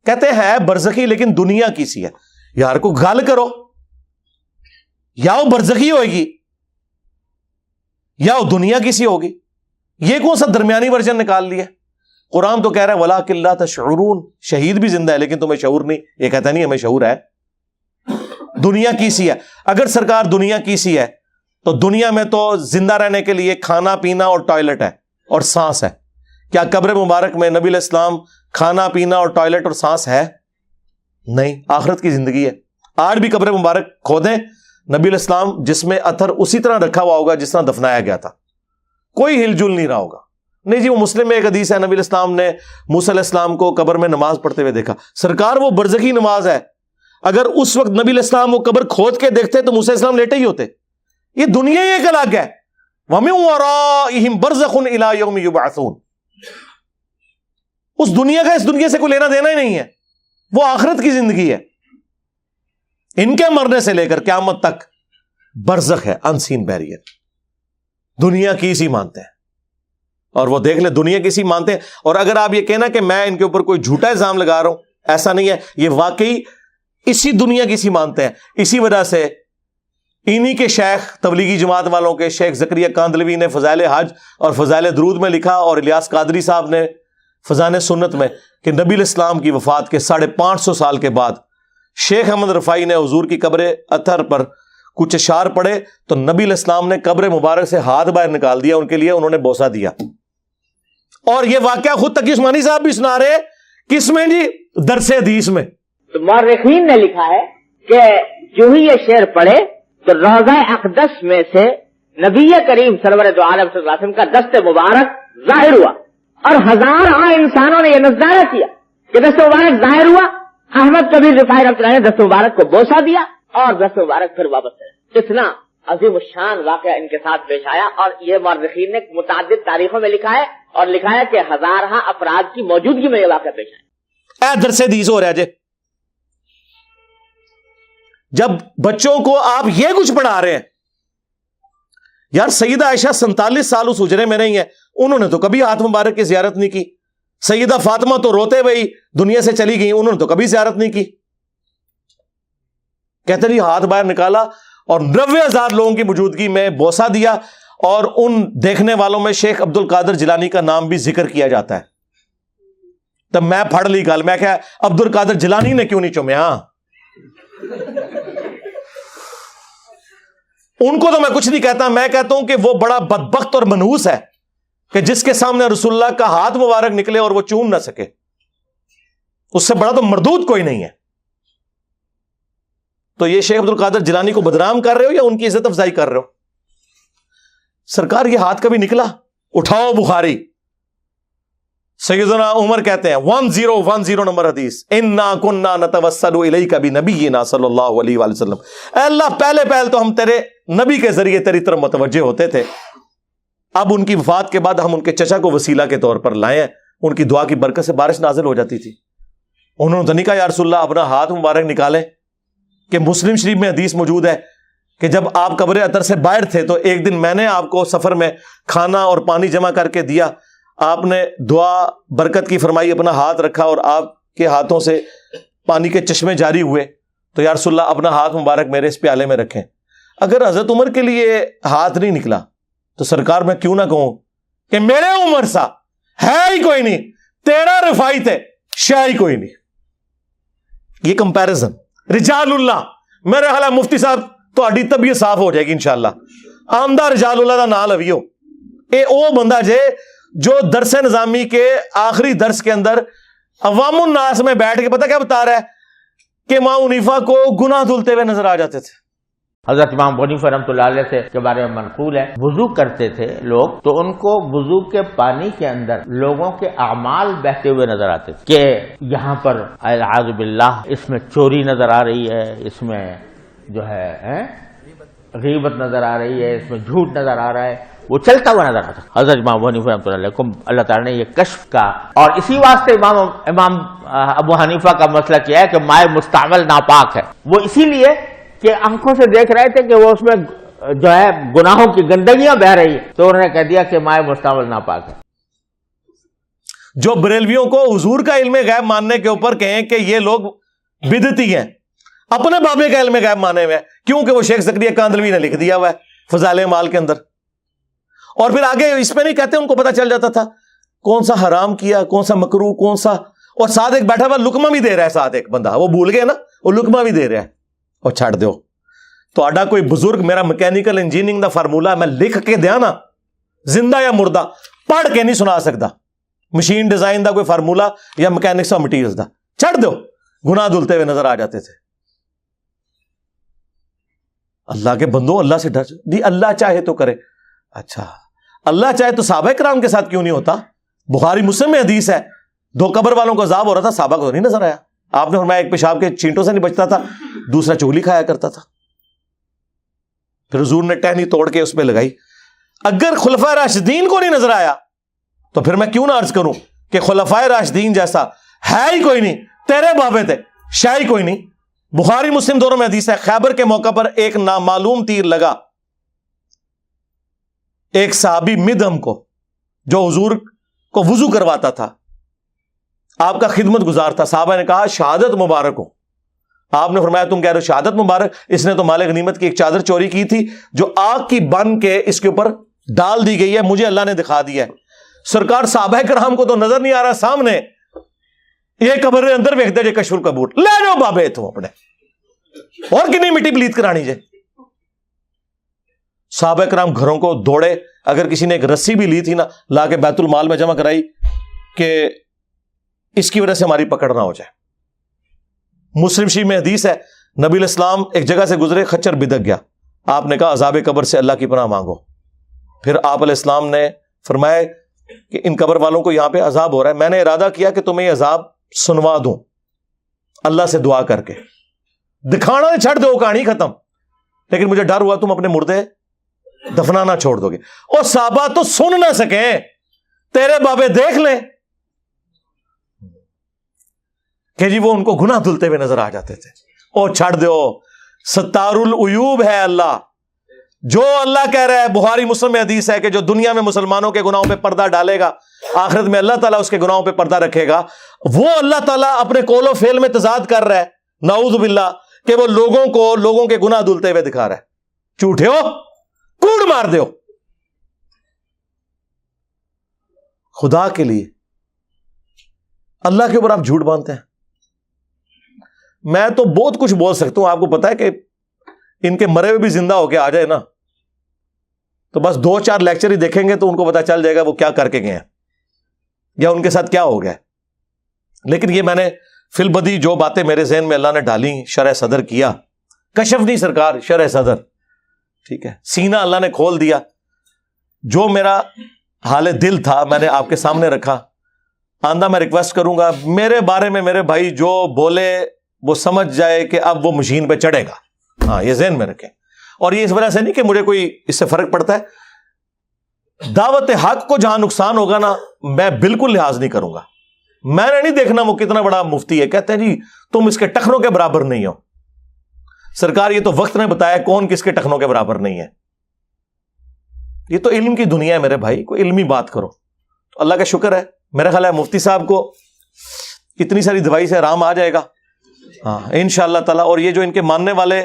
کہتے ہیں برزخی لیکن دنیا کی سی ہے. یار کو گل کرو، یا وہ برزخی ہوئے گی یا وہ دنیا کی سی ہوگی. یہ کون سا درمیانی ورژن نکال لیا؟ قرآن تو کہہ رہا ہے وَلَٰكِن لَا تَشْعُرُونَ، شہید بھی زندہ ہے لیکن تمہیں شعور نہیں. یہ کہتا نہیں ہمیں شعور ہے، دنیا کی سی ہے. اگر سرکار دنیا کی سی ہے تو دنیا میں تو زندہ رہنے کے لیے کھانا پینا اور ٹوائلٹ ہے اور سانس ہے. کیا قبر مبارک میں نبی علیہ السلام کھانا پینا اور ٹوائلٹ اور سانس ہے؟ نہیں، آخرت کی زندگی ہے. آج بھی قبر مبارک کھودیں، نبی علیہ السلام جس میں اتھر اسی طرح رکھا ہوا ہوگا جس طرح دفنایا گیا تھا، کوئی ہل جل نہیں رہا ہوگا. نہیں جی وہ مسلم میں ایک حدیث ہے نبی علیہ السلام نے موسیٰ علیہ السلام کو قبر میں نماز پڑھتے ہوئے دیکھا. سرکار وہ برزخی نماز ہے. اگر اس وقت نبی علیہ السلام وہ قبر کھود کے دیکھتے تو موسیٰ علیہ السلام لیٹے ہی ہوتے. یہ دنیا ہی ایک الگ ہے. وَمِن وَرَائِهِمْ بَرْزَخٌ إِلَىٰ يَوْمِ يُبْعَثُونَ. اس دنیا کا اس دنیا سے کوئی لینا دینا ہی نہیں ہے، وہ آخرت کی زندگی ہے. ان کے مرنے سے لے کر قیامت تک برزخ ہے، انسین بیریئر. دنیا کی سی مانتے ہیں. اور وہ دیکھ لیں دنیا کی سی مانتے ہیں. اور اگر آپ یہ کہنا کہ میں ان کے اوپر کوئی جھوٹا الزام لگا رہا ہوں، ایسا نہیں ہے. یہ واقعی اسی دنیا کی سی مانتے ہیں. اسی وجہ سے انہی کے شیخ تبلیغی جماعت والوں کے شیخ زکریا کاندلوی نے فضائل حج اور فضائل درود میں لکھا، اور الیاس قادری صاحب نے فضائل سنت میں، کہ نبی الاسلام کی وفات کے 550 سال کے بعد شیخ احمد رفاعی نے حضور کی قبر اطہر پر کچھ اشعار پڑھے تو نبی الاسلام نے قبر مبارک سے ہاتھ باہر نکال دیا، ان کے لیے انہوں نے بوسہ دیا. اور یہ واقعہ خود تقی عثمانی صاحب بھی سنا رہے. کس میں جی؟ درس حدیث میں. تو مورخین نے لکھا ہے کہ جو ہی یہ شعر پڑھے تو روضہ اقدس میں سے نبی کریم سرور دو عالم صلی اللہ علیہ وسلم کا دست مبارک ظاہر ہوا، اور ہزاروں انسانوں نے یہ نظارہ کیا کہ دست مبارک ظاہر ہوا. احمد کبیر رفاعی رحمۃ اللہ نے دست مبارک کو بوسہ دیا اور دست مبارک پھر واپس چلا. اتنا عظیم الشان واقعہ ان کے ساتھ پیش آیا، اور یہ مورخین نے متعدد تاریخوں میں لکھا ہے، اور لکھا ہے کہ ہزارہ افراد کی موجودگی میں یہ واقعہ پیش آیا۔ اے درس حدیث ہو رہا جے، جب بچوں کو آپ یہ کچھ پڑھا رہے ہیں، یار سیدہ عائشہ 47 سال اس حجرے میں نہیں ہے، انہوں نے تو کبھی ہاتھ مبارک کی زیارت نہیں کی۔ سیدہ فاطمہ تو روتے ہوئے دنیا سے چلی گئی، انہوں نے تو کبھی زیارت نہیں کی۔ کہتے نہیں ہاتھ باہر نکالا اور 90,000 لوگوں کی موجودگی میں بوسہ دیا، اور ان دیکھنے والوں میں شیخ عبد القادر جیلانی کا نام بھی ذکر کیا جاتا ہے۔ تب میں پڑھ لی گل، میں کہا عبد القادر جیلانی نے کیوں نہیں چومیا؟ ان کو تو میں کچھ نہیں کہتا، میں کہتا ہوں کہ وہ بڑا بدبخت اور منحوس ہے کہ جس کے سامنے رسول اللہ کا ہاتھ مبارک نکلے اور وہ چوم نہ سکے۔ اس سے بڑا تو مردود کوئی نہیں ہے۔ تو یہ شیخ عبد القادر جیلانی کو بدنام کر رہے ہو یا ان کی عزت افزائی کر رہے ہو؟ سرکار یہ ہاتھ کبھی نکلا؟ اٹھاؤ بخاری، سیدنا عمر کہتے ہیں 1010 نمبر حدیث، انا کنا نتوسل الیک بنبینا صلی اللہ علیہ وآلہ وسلم، اے اللہ پہلے تو ہم تیرے نبی کے ذریعے تیری طرف متوجہ ہوتے تھے، اب ان کی وفات کے بعد ہم ان کے چچا کو وسیلہ کے طور پر لائے ہیں، ان کی دعا کی برکت سے بارش نازل ہو جاتی تھی۔ انہوں نے تو نہیں کہا یا رسول اللہ اپنا ہاتھ مبارک نکالیں، کہ مسلم شریف میں حدیث موجود ہے کہ جب آپ قبر اطہر سے باہر تھے تو ایک دن میں نے آپ کو سفر میں کھانا اور پانی جمع کر کے دیا، آپ نے دعا برکت کی فرمائی، اپنا ہاتھ رکھا اور آپ کے ہاتھوں سے پانی کے چشمے جاری ہوئے، تو یا رسول اللہ اپنا ہاتھ مبارک میرے اس پیالے میں رکھیں۔ اگر حضرت عمر کے لیے ہاتھ نہیں نکلا تو سرکار میں کیوں نہ کہوں کہ میرے عمر سا ہے ہی کوئی نہیں، تیرا رفاعت ہے شاہ ہی کوئی نہیں۔ یہ کمپیرزن رجال اللہ، میرے خیال ہے مفتی صاحب تہاڈی طبیعت صاف ہو جائے گی انشاءاللہ۔ آمدہ رجال اللہ دا نام لویو، اے او بندہ جے جو درس نظامی کے آخری درس کے اندر عوام الناس میں بیٹھ کے پتہ کیا بتا رہا ہے کہ امام حنیفہ کو گناہ دھلتے ہوئے نظر آ جاتے تھے۔ حضرت امام ابو حنیفہ رحمۃ اللہ علیہ سے کے بارے میں منقول ہے، وضو کرتے تھے لوگ تو ان کو وضو کے پانی کے اندر لوگوں کے اعمال بہتے ہوئے نظر آتے تھے، کہ یہاں پر اعوذ باللہ اس میں چوری نظر آ رہی ہے، اس میں جو ہے غیبت نظر آ رہی ہے، اس میں جھوٹ نظر آ رہا ہے، وہ چلتا ہوا نظر آتا۔ حضرت امام ابو حنیفہ رحمۃ اللہ علیہ کو اللہ تعالیٰ نے یہ کشف کا، اور اسی واسطے امام ابو حنیفہ کا مسئلہ کیا ہے کہ مائع مستعمل ناپاک ہے، وہ اسی لیے کہ آنکھوں سے دیکھ رہے تھے کہ وہ اس میں جو ہے گناہوں کی گندگیاں بہ رہی ہے، تو انہوں نے کہہ دیا کہ مائع مستعمل ناپاک ہے۔ جو بریلویوں کو حضور کا علم غیب ماننے کے اوپر کہیں کہ یہ لوگ بدعتی ہیں، اپنے بابے کا علم غیب مانے ہوئے، کیونکہ وہ شیخ زکریا کاندلوی نے لکھ دیا ہوا ہے فضائل اعمال کے اندر، اور پھر آگے اس میں نہیں کہتے، ان کو پتا چل جاتا تھا کون سا حرام کیا، کون سا مکروہ، کون سا، اور ساتھ ایک بیٹھا ہوا لقمہ بھی دے رہا ہے، ساتھ ایک بندہ وہ بھول گئے نا، وہ لقمہ بھی دے رہا ہے، اور چھاڑ دو تو آڈا کوئی بزرگ میرا میکینیکل انجینئرنگ دا فارمولا میں لکھ کے دیا نا، زندہ یا مردہ پڑھ کے نہیں سنا سکتا، مشین ڈیزائن دا کوئی فارمولا یا میکینکس آف مٹیریلز دا، چھڑ دو، گناہ دھلتے ہوئے نظر آ جاتے تھے۔ اللہ کے بندوں اللہ سے ڈر دی، اللہ چاہے تو کرے، اچھا اللہ چاہے تو صحابہ کرام کے ساتھ کیوں نہیں ہوتا؟ بخاری مسلم میں حدیث ہے، 2 قبر والوں کو عذاب ہو رہا تھا، صحابہ کو نہیں نظر آیا، آپ نے فرمایا ایک پیشاب کے چینٹوں سے نہیں بچتا تھا، دوسرا چگلی کھایا کرتا تھا، پھر حضور نے ٹہنی توڑ کے اس پہ لگائی۔ اگر خلفائے راشدین کو نہیں نظر آیا تو پھر میں کیوں نہ عرض کروں کہ خلفائے راشدین جیسا ہے ہی کوئی نہیں، تیرے بابے تھے شاہ ہی کوئی نہیں۔ بخاری مسلم دونوں میں حدیث ہے، خیبر کے موقع پر ایک نامعلوم تیر لگا ایک صحابی مدھم کو، جو حضور کو وضو کرواتا تھا، آپ کا خدمت گزار تھا، صحابہ نے کہا شہادت مبارک ہو، آپ نے فرمایا تم کہہ رہے ہو شہادت مبارک، اس نے تو مال غنیمت کی ایک چادر چوری کی تھی جو آگ کی بن کے اس کے اوپر ڈال دی گئی ہے، مجھے اللہ نے دکھا دیا ہے۔ سرکار صحابہ کرام کو تو نظر نہیں آ رہا سامنے، یہ قبر اندر ویکھ دے جے کشف القبور، لے جاؤ بابے تو اپنے، اور کنی مٹی پلیت کرانی جے۔ صحابہ کرام گھروں کو دوڑے، اگر کسی نے ایک رسی بھی لی تھی نا لا کے بیت المال میں جمع کرائی کہ اس کی وجہ سے ہماری پکڑ نہ ہو جائے۔ مسلم شریف میں حدیث ہے، نبی علیہ السلام ایک جگہ سے گزرے، خچر بدک گیا، آپ نے کہا عذاب قبر سے اللہ کی پناہ مانگو، پھر آپ علیہ السلام نے فرمایا کہ ان قبر والوں کو یہاں پہ عذاب ہو رہا ہے، میں نے ارادہ کیا کہ تمہیں یہ عذاب سنوا دوں اللہ سے دعا کر کے، دکھانا چھڑ دو، کہانی ختم۔ لیکن مجھے ڈر ہوا تم اپنے مردے دفنانا چھوڑ دو گے. اور صحابہ تو سن نہ سکیں, تیرے بابے دیکھ لیں کہ جی وہ ان کو گناہ دھلتے ہوئے نظر آ جاتے تھے. اور چھڑ دو, ستار العیوب ہے اللہ. جو اللہ کہہ رہا ہے, بخاری مسلم میں حدیث ہے کہ جو دنیا میں مسلمانوں کے گناہوں پہ پردہ ڈالے گا, آخرت میں اللہ تعالیٰ اس کے گناہوں پہ پردہ رکھے گا. وہ اللہ تعالیٰ اپنے قول و فعل میں تضاد کر رہا ہے, نعوذ باللہ, کہ وہ لوگوں کے گناہ دھلتے ہوئے دکھا رہا ہے. جھوٹے ہو, کوڑ مار دو. خدا کے لیے اللہ کے اوپر آپ جھوٹ باندھتے ہیں. میں تو بہت کچھ بول سکتا ہوں, آپ کو پتا ہے کہ ان کے مرے ہوئے بھی زندہ ہو کے آ جائے نا, تو بس 2-4 لیکچر ہی دیکھیں گے تو ان کو پتا چل جائے گا وہ کیا کر کے گئے ہیں یا ان کے ساتھ کیا ہو گیا. لیکن یہ میں نے فی البدی جو باتیں میرے ذہن میں اللہ نے ڈالی, شرح صدر کیا, کشف نہیں سرکار, شرح صدر, ٹھیک ہے, سینہ اللہ نے کھول دیا. جو میرا حال دل تھا میں نے آپ کے سامنے رکھا. آندہ میں ریکویسٹ کروں گا میرے بارے میں میرے بھائی جو بولے وہ سمجھ جائے کہ اب وہ مشین پہ چڑھے گا. ہاں, یہ ذہن میں رکھیں. اور یہ اس وجہ سے نہیں کہ مجھے کوئی اس سے فرق پڑتا ہے. دعوت حق کو جہاں نقصان ہوگا نا, میں بالکل لحاظ نہیں کروں گا. میں نے نہیں دیکھنا وہ کتنا بڑا مفتی ہے, کہتے ہیں جی تم اس کے ٹخنوں کے برابر نہیں ہو. سرکار یہ تو وقت نے بتایا کون کس کے ٹخنوں کے برابر نہیں ہے. یہ تو علم کی دنیا ہے میرے بھائی, کوئی علمی بات کرو. تو اللہ کا شکر ہے, میرا خیال ہے مفتی صاحب کو اتنی ساری دوائی سے آرام آ جائے گا, ہاں انشاءاللہ تعالیٰ. اور یہ جو ان کے ماننے والے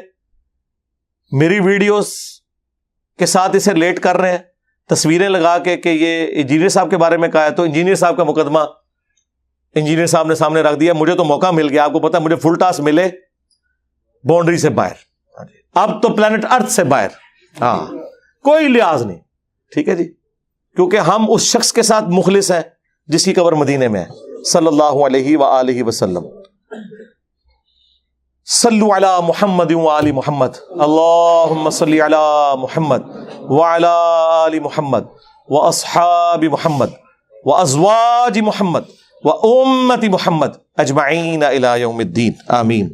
میری ویڈیوز کے ساتھ اسے ریلیٹ کر رہے ہیں, تصویریں لگا کے کہ یہ انجینئر صاحب کے بارے میں کہا ہے, تو انجینئر صاحب کا مقدمہ انجینئر صاحب نے سامنے رکھ دیا. مجھے تو موقع مل گیا, آپ کو پتا ہے مجھے فل ٹاس ملے باؤنڈری سے باہر, اب تو پلانٹ ارتھ سے باہر, ہاں کوئی لحاظ نہیں, ٹھیک ہے جی, کیونکہ ہم اس شخص کے ساتھ مخلص ہیں جس کی قبر مدینے میں ہے, صلی اللہ علیہ وآلہ وسلم. صلو علی محمد وآل محمد, اللہم صلی علی محمد وعلی آل محمد واصحاب محمد وازواج محمد وامت محمد اجمعین الی یوم الدین, آمین.